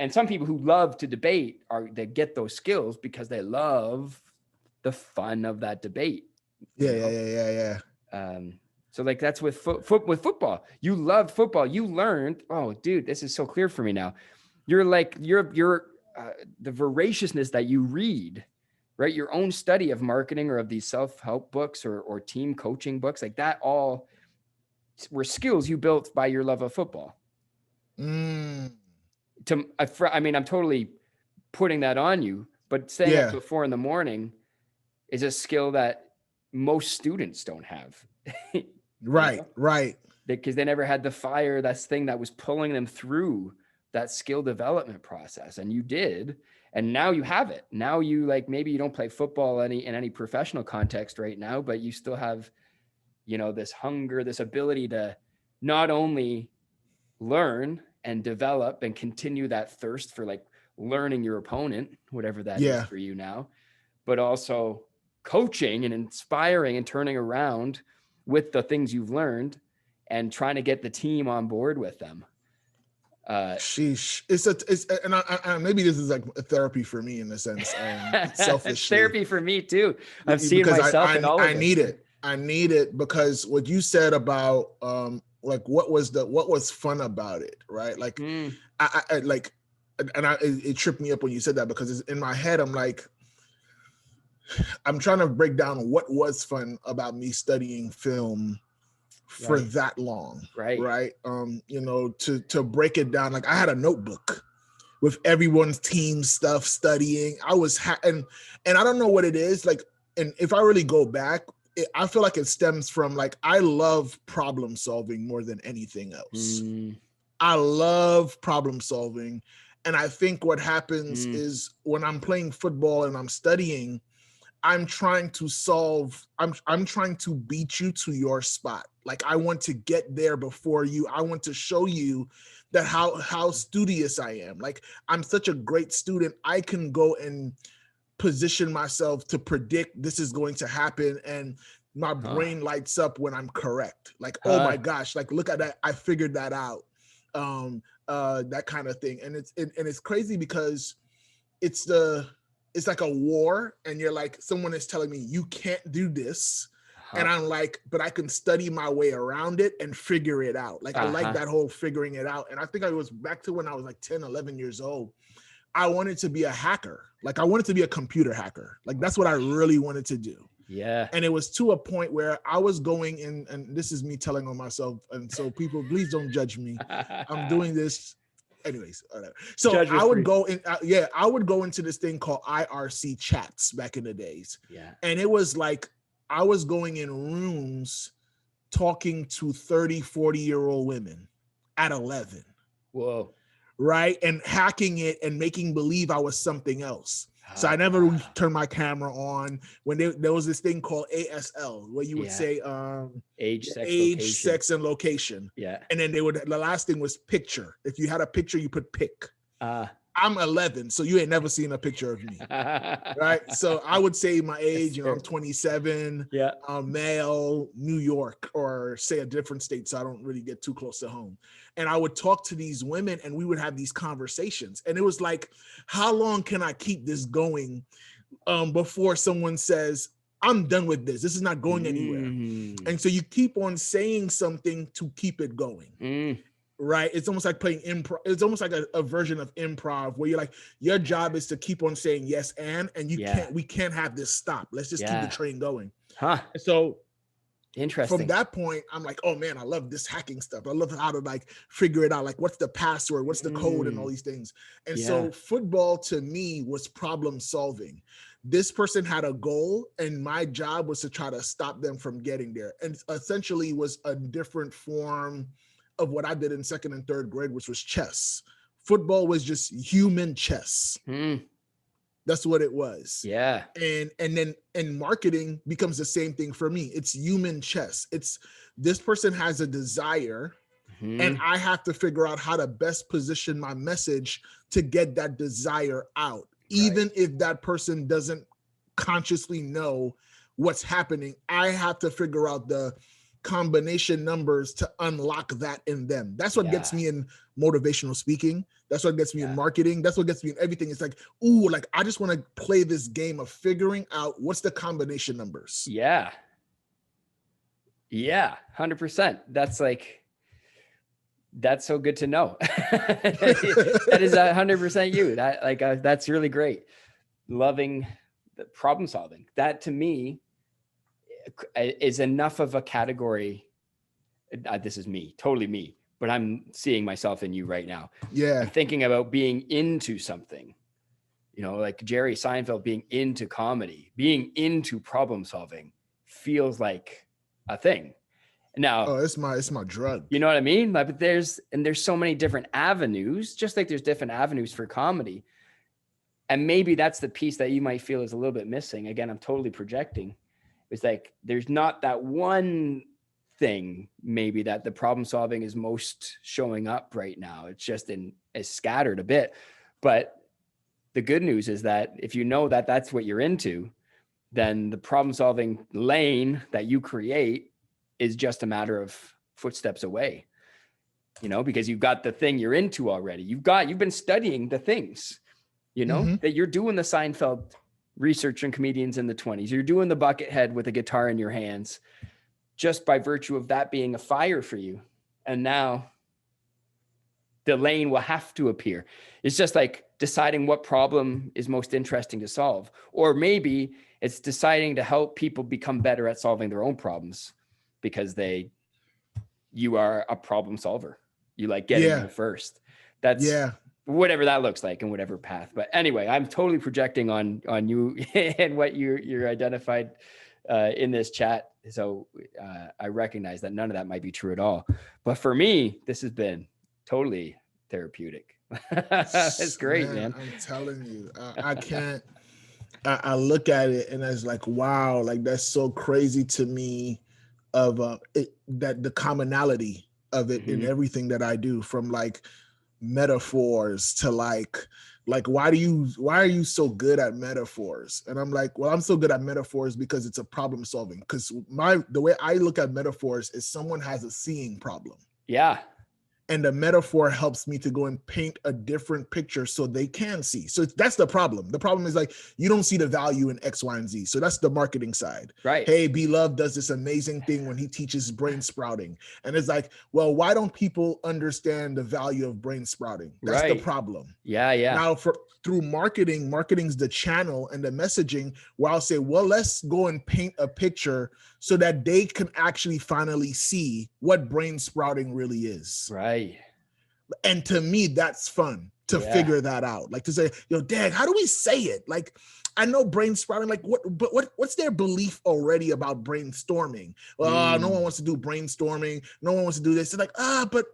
some people who love to debate they get those skills because they love the fun of that debate. Yeah. So that's with football. You love football. You learned. Oh, dude, this is so clear for me now. You're the voraciousness that you read, right? Your own study of marketing or of these self-help books or team coaching books, that all were skills you built by your love of football. I'm totally putting that on you, but staying up till 4 a.m. is a skill that most students don't have. Right. Because they never had the fire, that's thing that was pulling them through that skill development process. And you did, and now you have it. Now you maybe you don't play football in any professional context right now, but you still have, this hunger, this ability to not only learn and develop and continue that thirst for learning your opponent, whatever that is for you now, but also coaching and inspiring and turning around with the things you've learned and trying to get the team on board with them. Sheesh. And maybe this is a therapy for me in a sense. Selfishly. It's therapy for me too. I've seen myself in all of it. I need it because what you said about what was fun about it, right? It tripped me up when you said that because in my head I'm trying to break down what was fun about me studying film for that long, right? To break it down, I had a notebook with everyone's team stuff studying. I was and I don't know what it is and if I really go back, I feel like it stems from I love problem solving more than anything else. I love problem solving, and I think what happens is when I'm playing football and I'm studying, I'm trying to solve, I'm trying to beat you to your spot. Like I want to get there before you. I want to show you that how studious I am. Like I'm such a great student. I can go and position myself to predict this is going to happen, and my brain lights up when I'm correct. Like, oh my gosh, like look at that. I figured that out. That kind of thing. And it's crazy because it's like a war, and you're like, someone is telling me you can't do this. And I'm like, but I can study my way around it and figure it out. Like, I like that whole figuring it out. And I think I was back to when I was like 10, 11 years old. I wanted to be a hacker. Like, I wanted to be a computer hacker. Like, that's what I really wanted to do. Yeah. And it was to a point where I was going in, and this is me telling on myself. And so people, please don't judge me. I'm doing this. Anyways, whatever. So I would go in, I would go into this thing called IRC chats back in the days. Yeah. And it was like, I was going in rooms talking to 30, 40-year-old women at 11. Whoa. Right. And hacking it and making believe I was something else. So I never turned my camera on. When there was this thing called ASL, where you would say age, sex, and location. Yeah. And then the last thing was picture. If you had a picture, you put pic. I'm 11, so you ain't never seen a picture of me. Right. So I would say my age, I'm 27, male, New York, or say a different state. So I don't really get too close to home. And I would talk to these women, and we would have these conversations. And it was like, how long can I keep this going before someone says, I'm done with this. This is not going anywhere. And so you keep on saying something to keep it going. Right. It's almost like playing improv. It's almost like a version of improv where you're like, your job is to keep on saying yes and we can't have this stop. Let's just keep the train going. So interesting. From that point, I'm like, oh man, I love this hacking stuff. I love how to like figure it out. Like, what's the password? What's the code and all these things. And so football to me was problem solving. This person had a goal, and my job was to try to stop them from getting there. And essentially was a different form of what I did in second and third grade, which was chess. Football was just human chess. That's what it was. Yeah. And then marketing becomes the same thing for me. It's human chess. It's this person has a desire, and I have to figure out how to best position my message to get that desire out. Even if that person doesn't consciously know what's happening, I have to figure out the combination numbers to unlock that in them. That's what gets me in motivational speaking. That's what gets me in marketing. That's what gets me in everything. It's like, ooh, like I just want to play this game of figuring out what's the combination numbers. Yeah. 100%. That's so good to know. That is 100% you. That's really great. Loving the problem solving. That to me is enough of a category. This is me, totally me, but I'm seeing myself in you right now. Yeah. I'm thinking about being into something, like Jerry Seinfeld being into comedy, being into problem solving feels like a thing. Now, it's my drug. You know what I mean? But there's so many different avenues, just like there's different avenues for comedy. And maybe that's the piece that you might feel is a little bit missing. Again, I'm totally projecting. It's like, there's not that one thing maybe that the problem solving is most showing up right now. It's just it's scattered a bit. But the good news is that if you know that that's what you're into, then the problem solving lane that you create is just a matter of footsteps away, because you've got the thing you're into already. You've been studying the things, that you're doing the Seinfeld researching comedians in the 20s. You're doing the Buckethead with a guitar in your hands just by virtue of that being a fire for you. And now the lane will have to appear. It's just like deciding what problem is most interesting to solve. Or maybe it's deciding to help people become better at solving their own problems because you are a problem solver. You like getting there first. That's whatever that looks like in whatever path. But anyway, I'm totally projecting on you and what you're identified in this chat. So I recognize that none of that might be true at all. But for me, this has been totally therapeutic. It's great, man. I'm telling you, I can't. I look at it and I was like, wow, like that's so crazy to me of that the commonality of it in Mm-hmm. everything that I do, from like metaphors to like why are you so good at metaphors? And I'm like, well, I'm so good at metaphors because it's a problem solving. Because the way I look at metaphors is someone has a seeing problem, Yeah. and the metaphor helps me to go and paint a different picture so they can see. So that's the problem. The problem is like you don't see the value in X, Y, and Z. So that's the marketing side. Right. Hey, Beloved does this amazing thing when he teaches brain sprouting. And it's like, well, why don't people understand the value of brain sprouting? That's the Right. problem. Yeah. Yeah. Now, through marketing's the channel and the messaging, where I'll say, well, let's go and paint a picture so that they can actually finally see what brain sprouting really is. Right. And to me, that's fun to Yeah. figure that out. Like to say, Dad, how do we say it? Like, I know brain sprouting, like what's their belief already about brainstorming? Well, no one Mm. wants to do brainstorming. No one wants to do this. It's like, but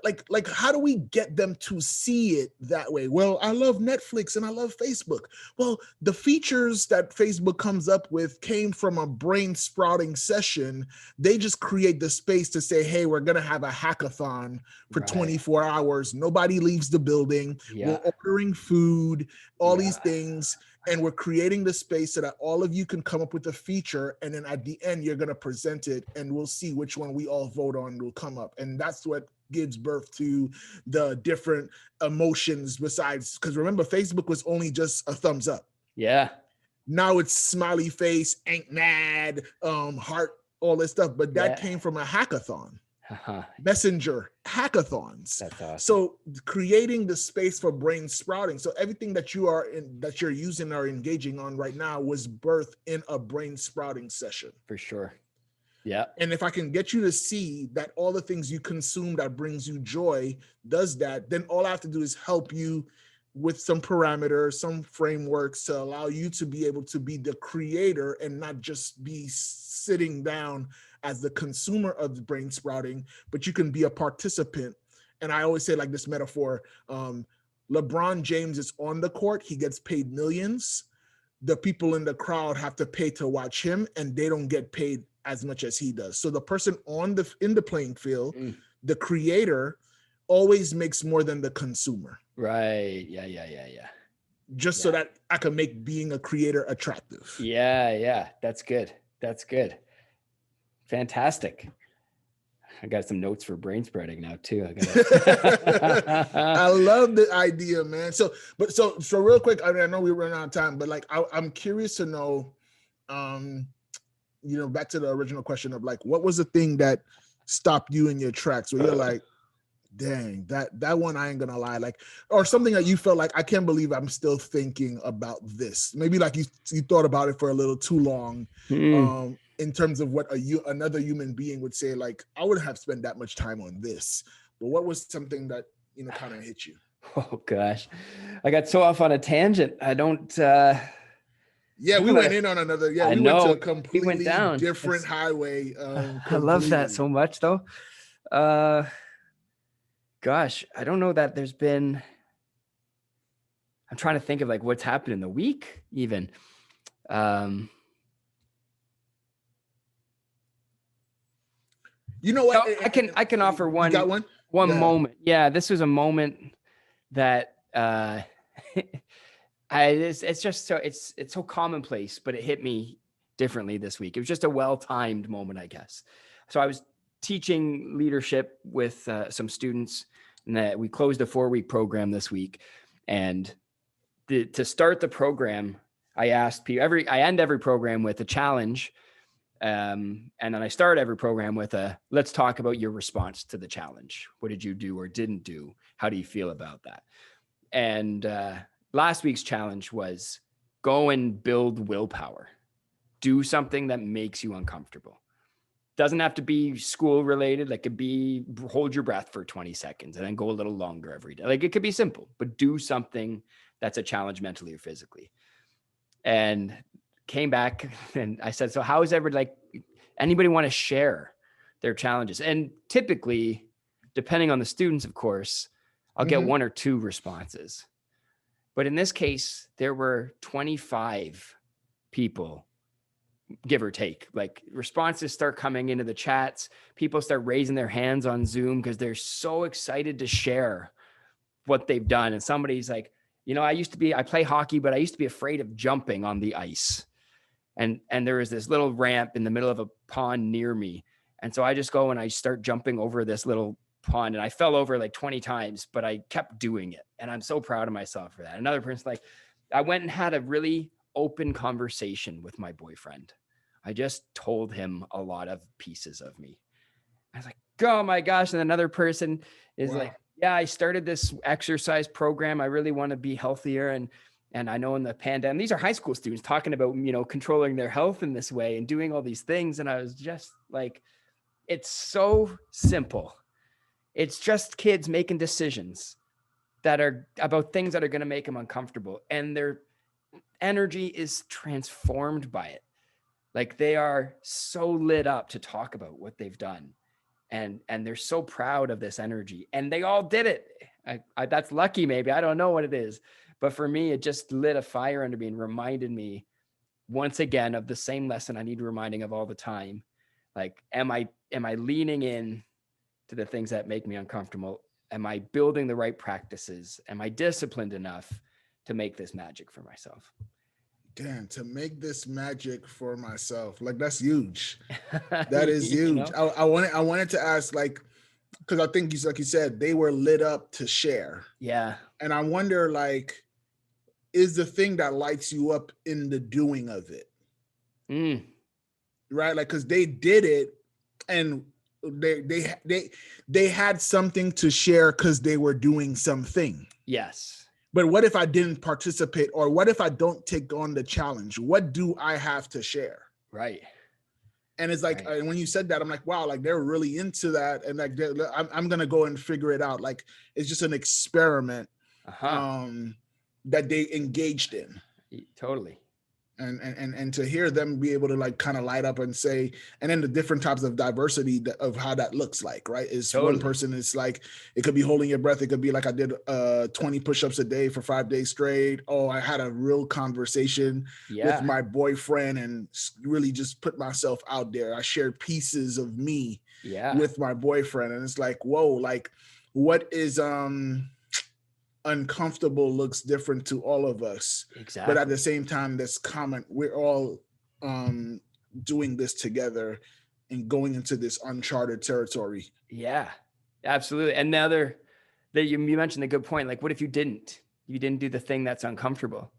like how do we get them to see it that way? Well, I love Netflix and I love Facebook. Well, the features that Facebook comes up with came from a brain sprouting session. They just create the space to say, hey, we're gonna have a hackathon for Right. 24 hours. Nobody leaves the building. We're Yeah. ordering food, all Yeah. these things, and we're creating the space so that all of you can come up with a feature, and then at the end you're going to present it, and we'll see which one we all vote on will come up. And that's what gives birth to the different emotions, besides, because remember, Facebook was only just a thumbs up. Yeah. Now it's smiley face, ain't mad, heart, all this stuff, but that Yeah. came from a hackathon, Uh-huh. messenger hackathons. That's awesome. So creating the space for brain sprouting. So everything that you're using or engaging on right now was birthed in a brain sprouting session. For sure. Yeah. And if I can get you to see that all the things you consume that brings you joy does that, then all I have to do is help you with some parameters, some frameworks to allow you to be able to be the creator and not just be sitting down as the consumer of the brain sprouting, but you can be a participant. And I always say like this metaphor, LeBron James is on the court, he gets paid millions. The people in the crowd have to pay to watch him, and they don't get paid as much as he does. So the person in the playing field, the creator, always makes more than the consumer. Right. Yeah. Yeah. Yeah. Yeah. Just Yeah. so that I can make being a creator attractive. Yeah. Yeah. That's good. That's good. Fantastic. I got some notes for brain spreading now too. I love the idea, man. So real quick, I know we're running out of time, but like I'm curious to know, back to the original question of like, what was the thing that stopped you in your tracks where you're like, dang, that one, I ain't gonna lie, like, or something that you felt like, I can't believe I'm still thinking about this. Maybe like you thought about it for a little too long. In terms of what another human being would say, like, I would have spent that much time on this. But what was something that, kind of hit you? Oh gosh, I got so off on a tangent. I don't. Yeah, we went in on another. Yeah, we went to a completely went down different highway. I love that so much, though. Gosh, I don't know that there's been. I'm trying to think of like what's happened in the week, even. You know what? I can offer one. You got one? One moment. Yeah, this was a moment that it's just so it's so commonplace, but it hit me differently this week. It was just a well-timed moment, I guess. So I was teaching leadership with some students, and we closed a 4-week program this week. And to start the program, I asked people I end every program with a challenge. And then I start every program with let's talk about your response to the challenge. What did you do or didn't do? How do you feel about that? And last week's challenge was go and build willpower. Do something that makes you uncomfortable. Doesn't have to be school related. Like, it could be hold your breath for 20 seconds and then go a little longer every day. Like, it could be simple, but do something that's a challenge mentally or physically. And came back and I said, so how is anybody want to share their challenges? And typically, depending on the students, of course, I'll get 1 or 2 responses. But in this case, there were 25 people, give or take. Like responses start coming into the chats. People start raising their hands on Zoom because they're so excited to share what they've done. And somebody's like, I play hockey, but I used to be afraid of jumping on the ice. And there was this little ramp in the middle of a pond near me. And so I just go and I start jumping over this little pond, and I fell over like 20 times, but I kept doing it. And I'm so proud of myself for that. Another person's like, I went and had a really open conversation with my boyfriend. I just told him a lot of pieces of me. I was like, oh my gosh. And another person is like, yeah, I started this exercise program. I really want to be healthier. And I know in the pandemic, these are high school students talking about, controlling their health in this way and doing all these things. And I was just like, it's so simple. It's just kids making decisions that are about things that are going to make them uncomfortable. And their energy is transformed by it. Like they are so lit up to talk about what they've done. And they're so proud of this energy. And they all did it. That's lucky, maybe. I don't know what it is. But for me, it just lit a fire under me and reminded me once again of the same lesson I need reminding of all the time. Like, am I leaning in to the things that make me uncomfortable? Am I building the right practices? Am I disciplined enough to make this magic for myself? Damn, to make this magic for myself. Like, that's huge. That is huge. I wanted to ask, like, because I think like you said, they were lit up to share. Yeah. And I wonder, like, is the thing that lights you up in the doing of it. Right? Like, because they did it and they had something to share because they were doing something. Yes. But what if I didn't participate, or what if I don't take on the challenge? What do I have to share? Right. And it's like, right. When you said that, I'm like, wow, like they're really into that. And like, I'm going to go and figure it out. Like, it's just an experiment that they engaged in. Totally. And to hear them be able to like kind of light up and say, and then the different types of diversity of how that looks like, right? Is totally. One person is like, it could be holding your breath. It could be like, I did 20 push-ups a day for 5 days straight. Oh, I had a real conversation with my boyfriend and really just put myself out there. I shared pieces of me with my boyfriend. And it's like, whoa, like what is, uncomfortable looks different to all of us. Exactly. But at the same time, that's common. We're all doing this together and going into this uncharted territory. Yeah, absolutely. And now that you mentioned a good point. Like, what if you didn't do the thing that's uncomfortable?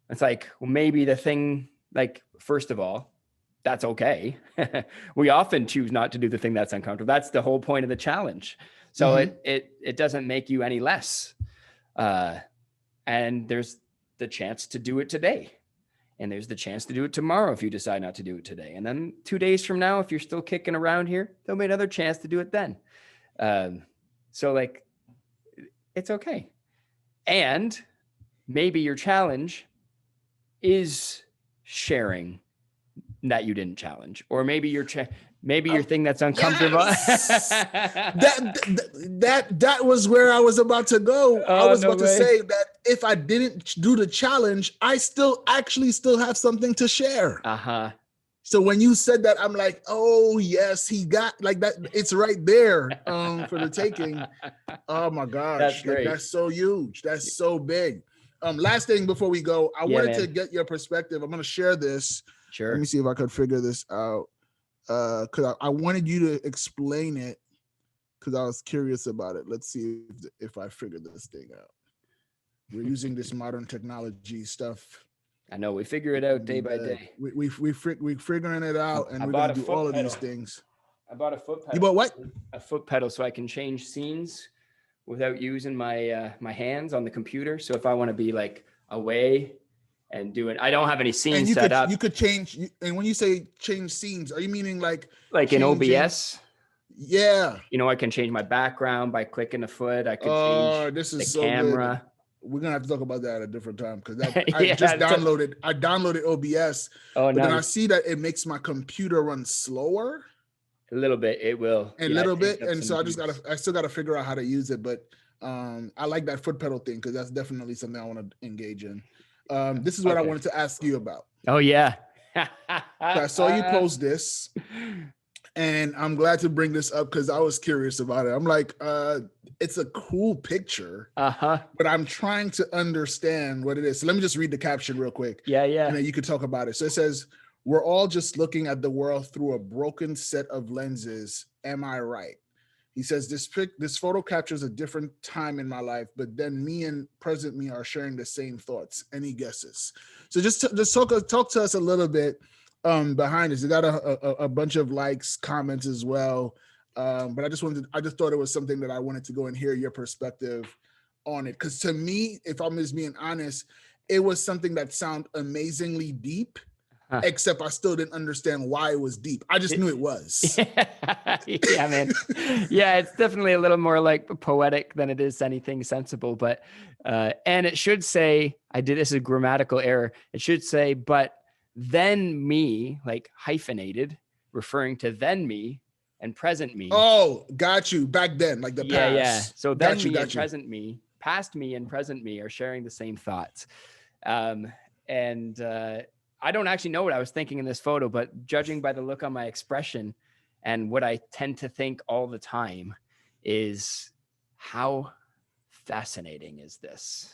It's like, well, maybe the thing, like, first of all, that's okay. We often choose not to do the thing that's uncomfortable. That's the whole point of the challenge. So it doesn't make you any less. And there's the chance to do it today, and there's the chance to do it tomorrow if you decide not to do it today. And then 2 days from now, if you're still kicking around here, there'll be another chance to do it then. So like, it's okay. And maybe your challenge is sharing that you didn't challenge, or maybe your thing that's uncomfortable. Yes! that was where I was about to go. I was about to say that if I didn't do the challenge, I still have something to share. So when you said that, I'm like, oh yes, he got like that. It's right there for the taking. Oh my gosh, that's great. Like, that's so huge. That's so big. Last thing before we go, I wanted to get your perspective. I'm going to share this. Sure. Let me see if I could figure this out. Because I wanted you to explain it because I was curious about it. Let's see if I figured this thing out. We're using this modern technology stuff. I know, we figure it out day by day. We're figuring it out, and we're going to do all of these things. I bought a foot pedal. You bought what? A foot pedal so I can change scenes without using my my hands on the computer. So if I want to be like away and do it, I don't have any scenes set up. You could change, and when you say change scenes, are you meaning like in OBS? Yeah. I can change my background by clicking the foot. I can change the camera. Good. We're gonna have to talk about that at a different time because I just downloaded. I downloaded OBS. But then I see that it makes my computer run slower. A little bit, it will. A little bit, and so I still gotta figure out how to use it. But I like that foot pedal thing because that's definitely something I want to engage in. This is what I Okay. wanted to ask you about. Oh yeah. So I saw you post this, and I'm glad to bring this up because I was curious about it. I'm like, it's a cool picture, Uh-huh. but I'm trying to understand what it is. So let me just read the caption real quick, Yeah, and yeah. then you could talk about it. So it says, "We're all just looking at the world through a broken set of lenses. Am I right?" He says, this photo captures a different time in my life, but then me and present me are sharing the same thoughts. Any guesses?" So just talk to us a little bit behind this. It got a bunch of likes, comments as well. But I just thought it was something that I wanted to go and hear your perspective on it. Because to me, if I'm just being honest, it was something that sounded amazingly deep, Huh. except I still didn't understand why it was deep. I just knew it was. Yeah, man. Yeah, it's definitely a little more like poetic than it is anything sensible. But and it should say, this is a grammatical error. It should say, but then me, like hyphenated, referring to then me and present me. Oh, got you. Back then, like the Yeah, yeah. past. So then Got you, me and got you. present me, past me and present me are sharing the same thoughts. And I don't actually know what I was thinking in this photo, but judging by the look on my expression and what I tend to think all the time is, how fascinating is this?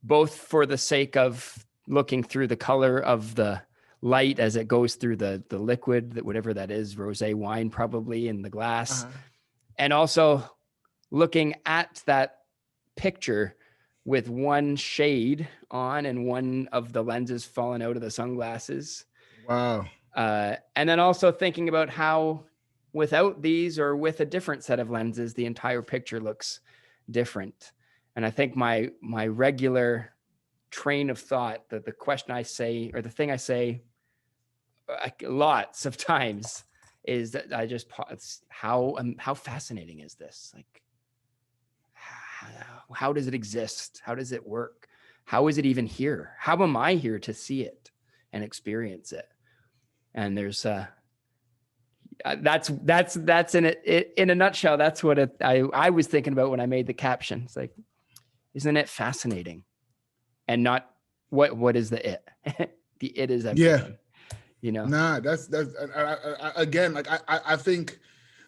Both for the sake of looking through the color of the light as it goes through the liquid, that whatever that is, rosé wine probably in the glass, Uh-huh. and also looking at that picture with one shade on and one of the lenses falling out of the sunglasses. Wow. And then also thinking about how without these or with a different set of lenses, the entire picture looks different. And I think my regular train of thought, that the question I say, or the thing I say lots of times, is that I just pause, how fascinating is this? Like, how does it exist? How does it work? How is it even here? How am I here to see it and experience it? And there's that's in it in a nutshell. That's what I was thinking about when I made the caption. It's like, isn't it fascinating? And not what is the it? The it is Yeah. everything. You know? Nah, that's again, like I think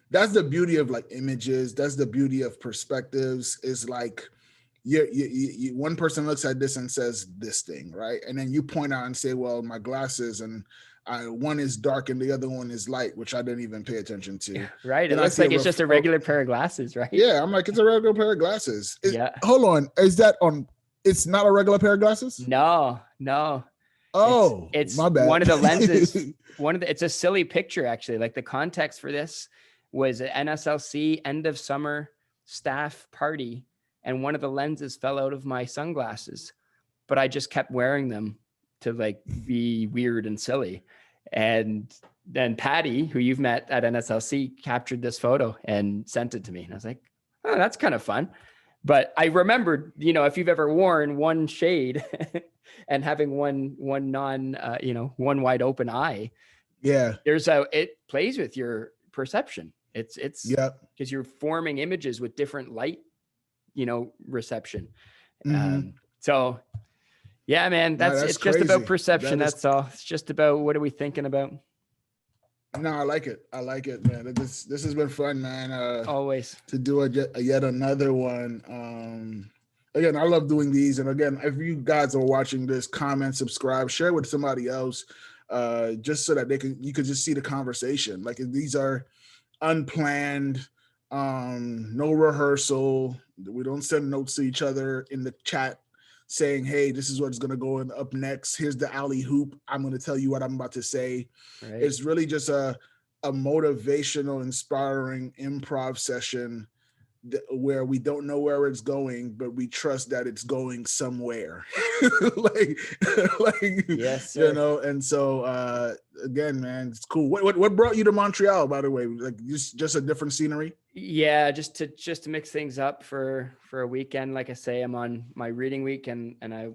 that's the beauty of like images. That's the beauty of perspectives. Is like one person looks at this and says this thing, right? And then you point out and say, well, my glasses and one is dark and the other one is light, which I didn't even pay attention to. Right. It Then I looks see like it's just a regular pair of glasses, right? yeah, I'm like, it's a regular pair of glasses. Yeah. Hold on, is that on? It's not a regular pair of glasses. No. Oh, It's my bad. one of the lenses. It's a silly picture, actually. Like, the context for this was an NSLC end of summer staff party, and one of the lenses fell out of my sunglasses, but I just kept wearing them to like be weird and silly. And then Patty, who you've met at NSLC, captured this photo and sent it to me. And I was like, oh, that's kind of fun. But I remembered, if you've ever worn one shade and having one one wide open eye, Yeah. it plays with your perception. It's Yep. because you're forming images with different light, reception. Mm-hmm. So yeah, man, That's it's just about crazy. perception. That is. That's all. It's just about, what are we thinking about? No, I like it. I like it, man. This has been fun, man. Always. To do yet another one. Again, I love doing these. And again, if you guys are watching this, comment, subscribe, share with somebody else, just so that you could just see the conversation. Like, these are unplanned, no rehearsal. We don't send notes to each other in the chat saying, hey, this is what's going to go in up next. Here's the alley hoop. I'm going to tell you what I'm about to say. Right. It's really just a motivational, inspiring improv session where we don't know where it's going, but we trust that it's going somewhere. like, yes, sir. And so again, man, it's cool. What brought you to Montreal, by the way? Like, just a different scenery? Yeah, just to mix things up for a weekend. Like I say, I'm on my reading week, and I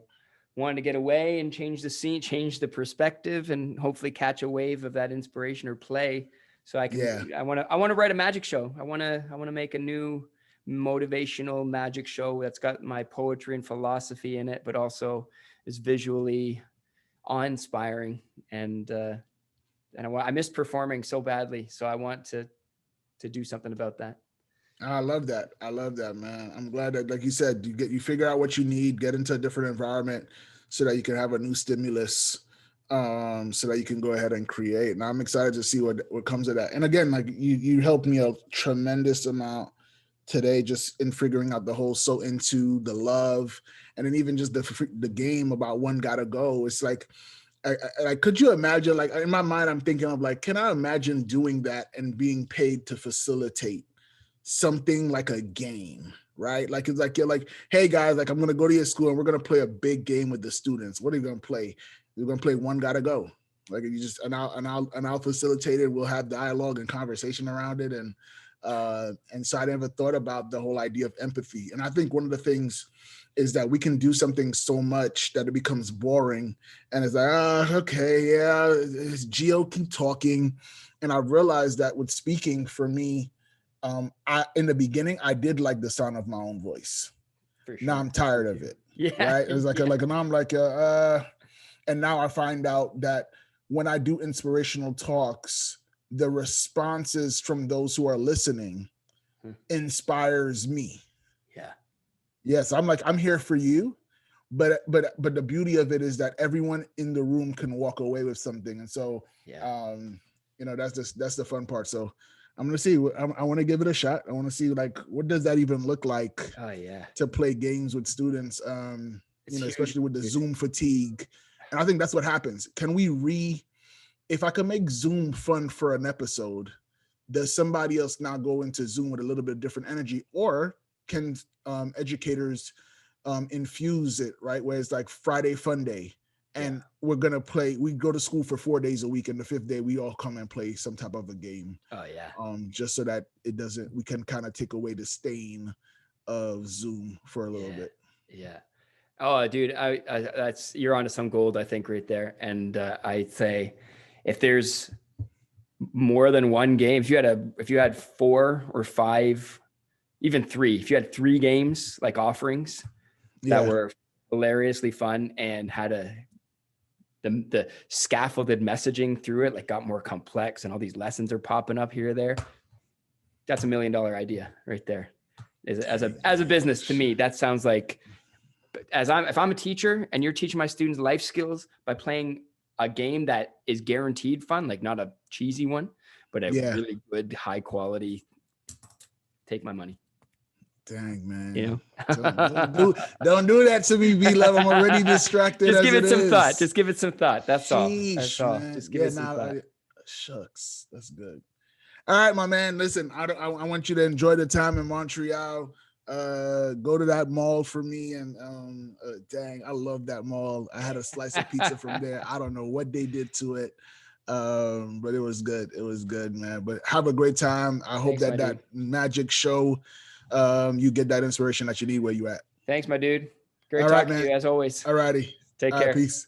wanted to get away and change the scene, change the perspective, and hopefully catch a wave of that inspiration or play. So I can, I want to write a magic show. I want to make a new motivational magic show that's got my poetry and philosophy in it, but also is visually awe-inspiring. And I miss performing so badly, so I want to do something about that. I love that. I love that, man. I'm glad that, like you said, you figure out what you need, get into a different environment so that you can have a new stimulus, so that you can go ahead and create. And I'm excited to see what comes of that. And again, like you helped me a tremendous amount today, just in figuring out the whole so into the love, and then even just the game about one gotta go. It's like, could you imagine, like in my mind, I'm thinking of like, can I imagine doing that and being paid to facilitate something like a game, right? Like it's like you're like, hey guys, like I'm gonna go to your school and we're gonna play a big game with the students. What are you gonna play? You're gonna play One Gotta Go. Like you just and I'll facilitate it. We'll have dialogue and conversation around it. And so I never thought about the whole idea of empathy. And I think one of the things is that we can do something so much that it becomes boring. And it's like, okay, yeah, it's Geo, keep talking. And I realized that with speaking for me, in the beginning, I did like the sound of my own voice. For sure. Now I'm tired of it. Yeah. Right. It was like, and I'm like, and now I find out that when I do inspirational talks, the responses from those who are listening inspires me. Yeah. Yes. I'm like, I'm here for you. But the beauty of it is that everyone in the room can walk away with something. And so, that's the fun part. So I'm going to see, I want to give it a shot. I want to see like, what does that even look like to play games with students, especially with the Zoom fatigue. And I think that's what happens. Can we if I can make Zoom fun for an episode, does somebody else now go into Zoom with a little bit of different energy, or can educators infuse it, right? Where it's like Friday fun day. And we're going to play, we go to school for 4 days a week. And the 5th day, we all come and play some type of a game. Oh yeah. Just so that we can kind of take away the stain of Zoom for a little bit. Yeah. Oh, dude, you're onto some gold, I think, right there. And I'd say if there's more than one game, if you had 4 or 5, even 3, if you had 3 games like offerings that were hilariously fun and had the scaffolded messaging through it, like got more complex and all these lessons are popping up here or there. That's $1 million idea right there. As a business, to me, that sounds like, if I'm a teacher and you're teaching my students life skills by playing a game that is guaranteed fun, like not a cheesy one, but a really good, high quality, take my money. Dang, man. Don't do that to me, B-Love. I'm already distracted. Just give it some thought. Just give it some thought. That's all. That's all. Man. Just give it some thought. Shucks. That's good. All right, my man. Listen, I want you to enjoy the time in Montreal. Go to that mall for me. And dang, I love that mall. I had a slice of pizza from there. I don't know what they did to it. But it was good. It was good, man. But have a great time. I hope that magic show, you get that inspiration that you need where you at. Thanks, my dude. Great talking to you as always. All righty. Take care. Peace.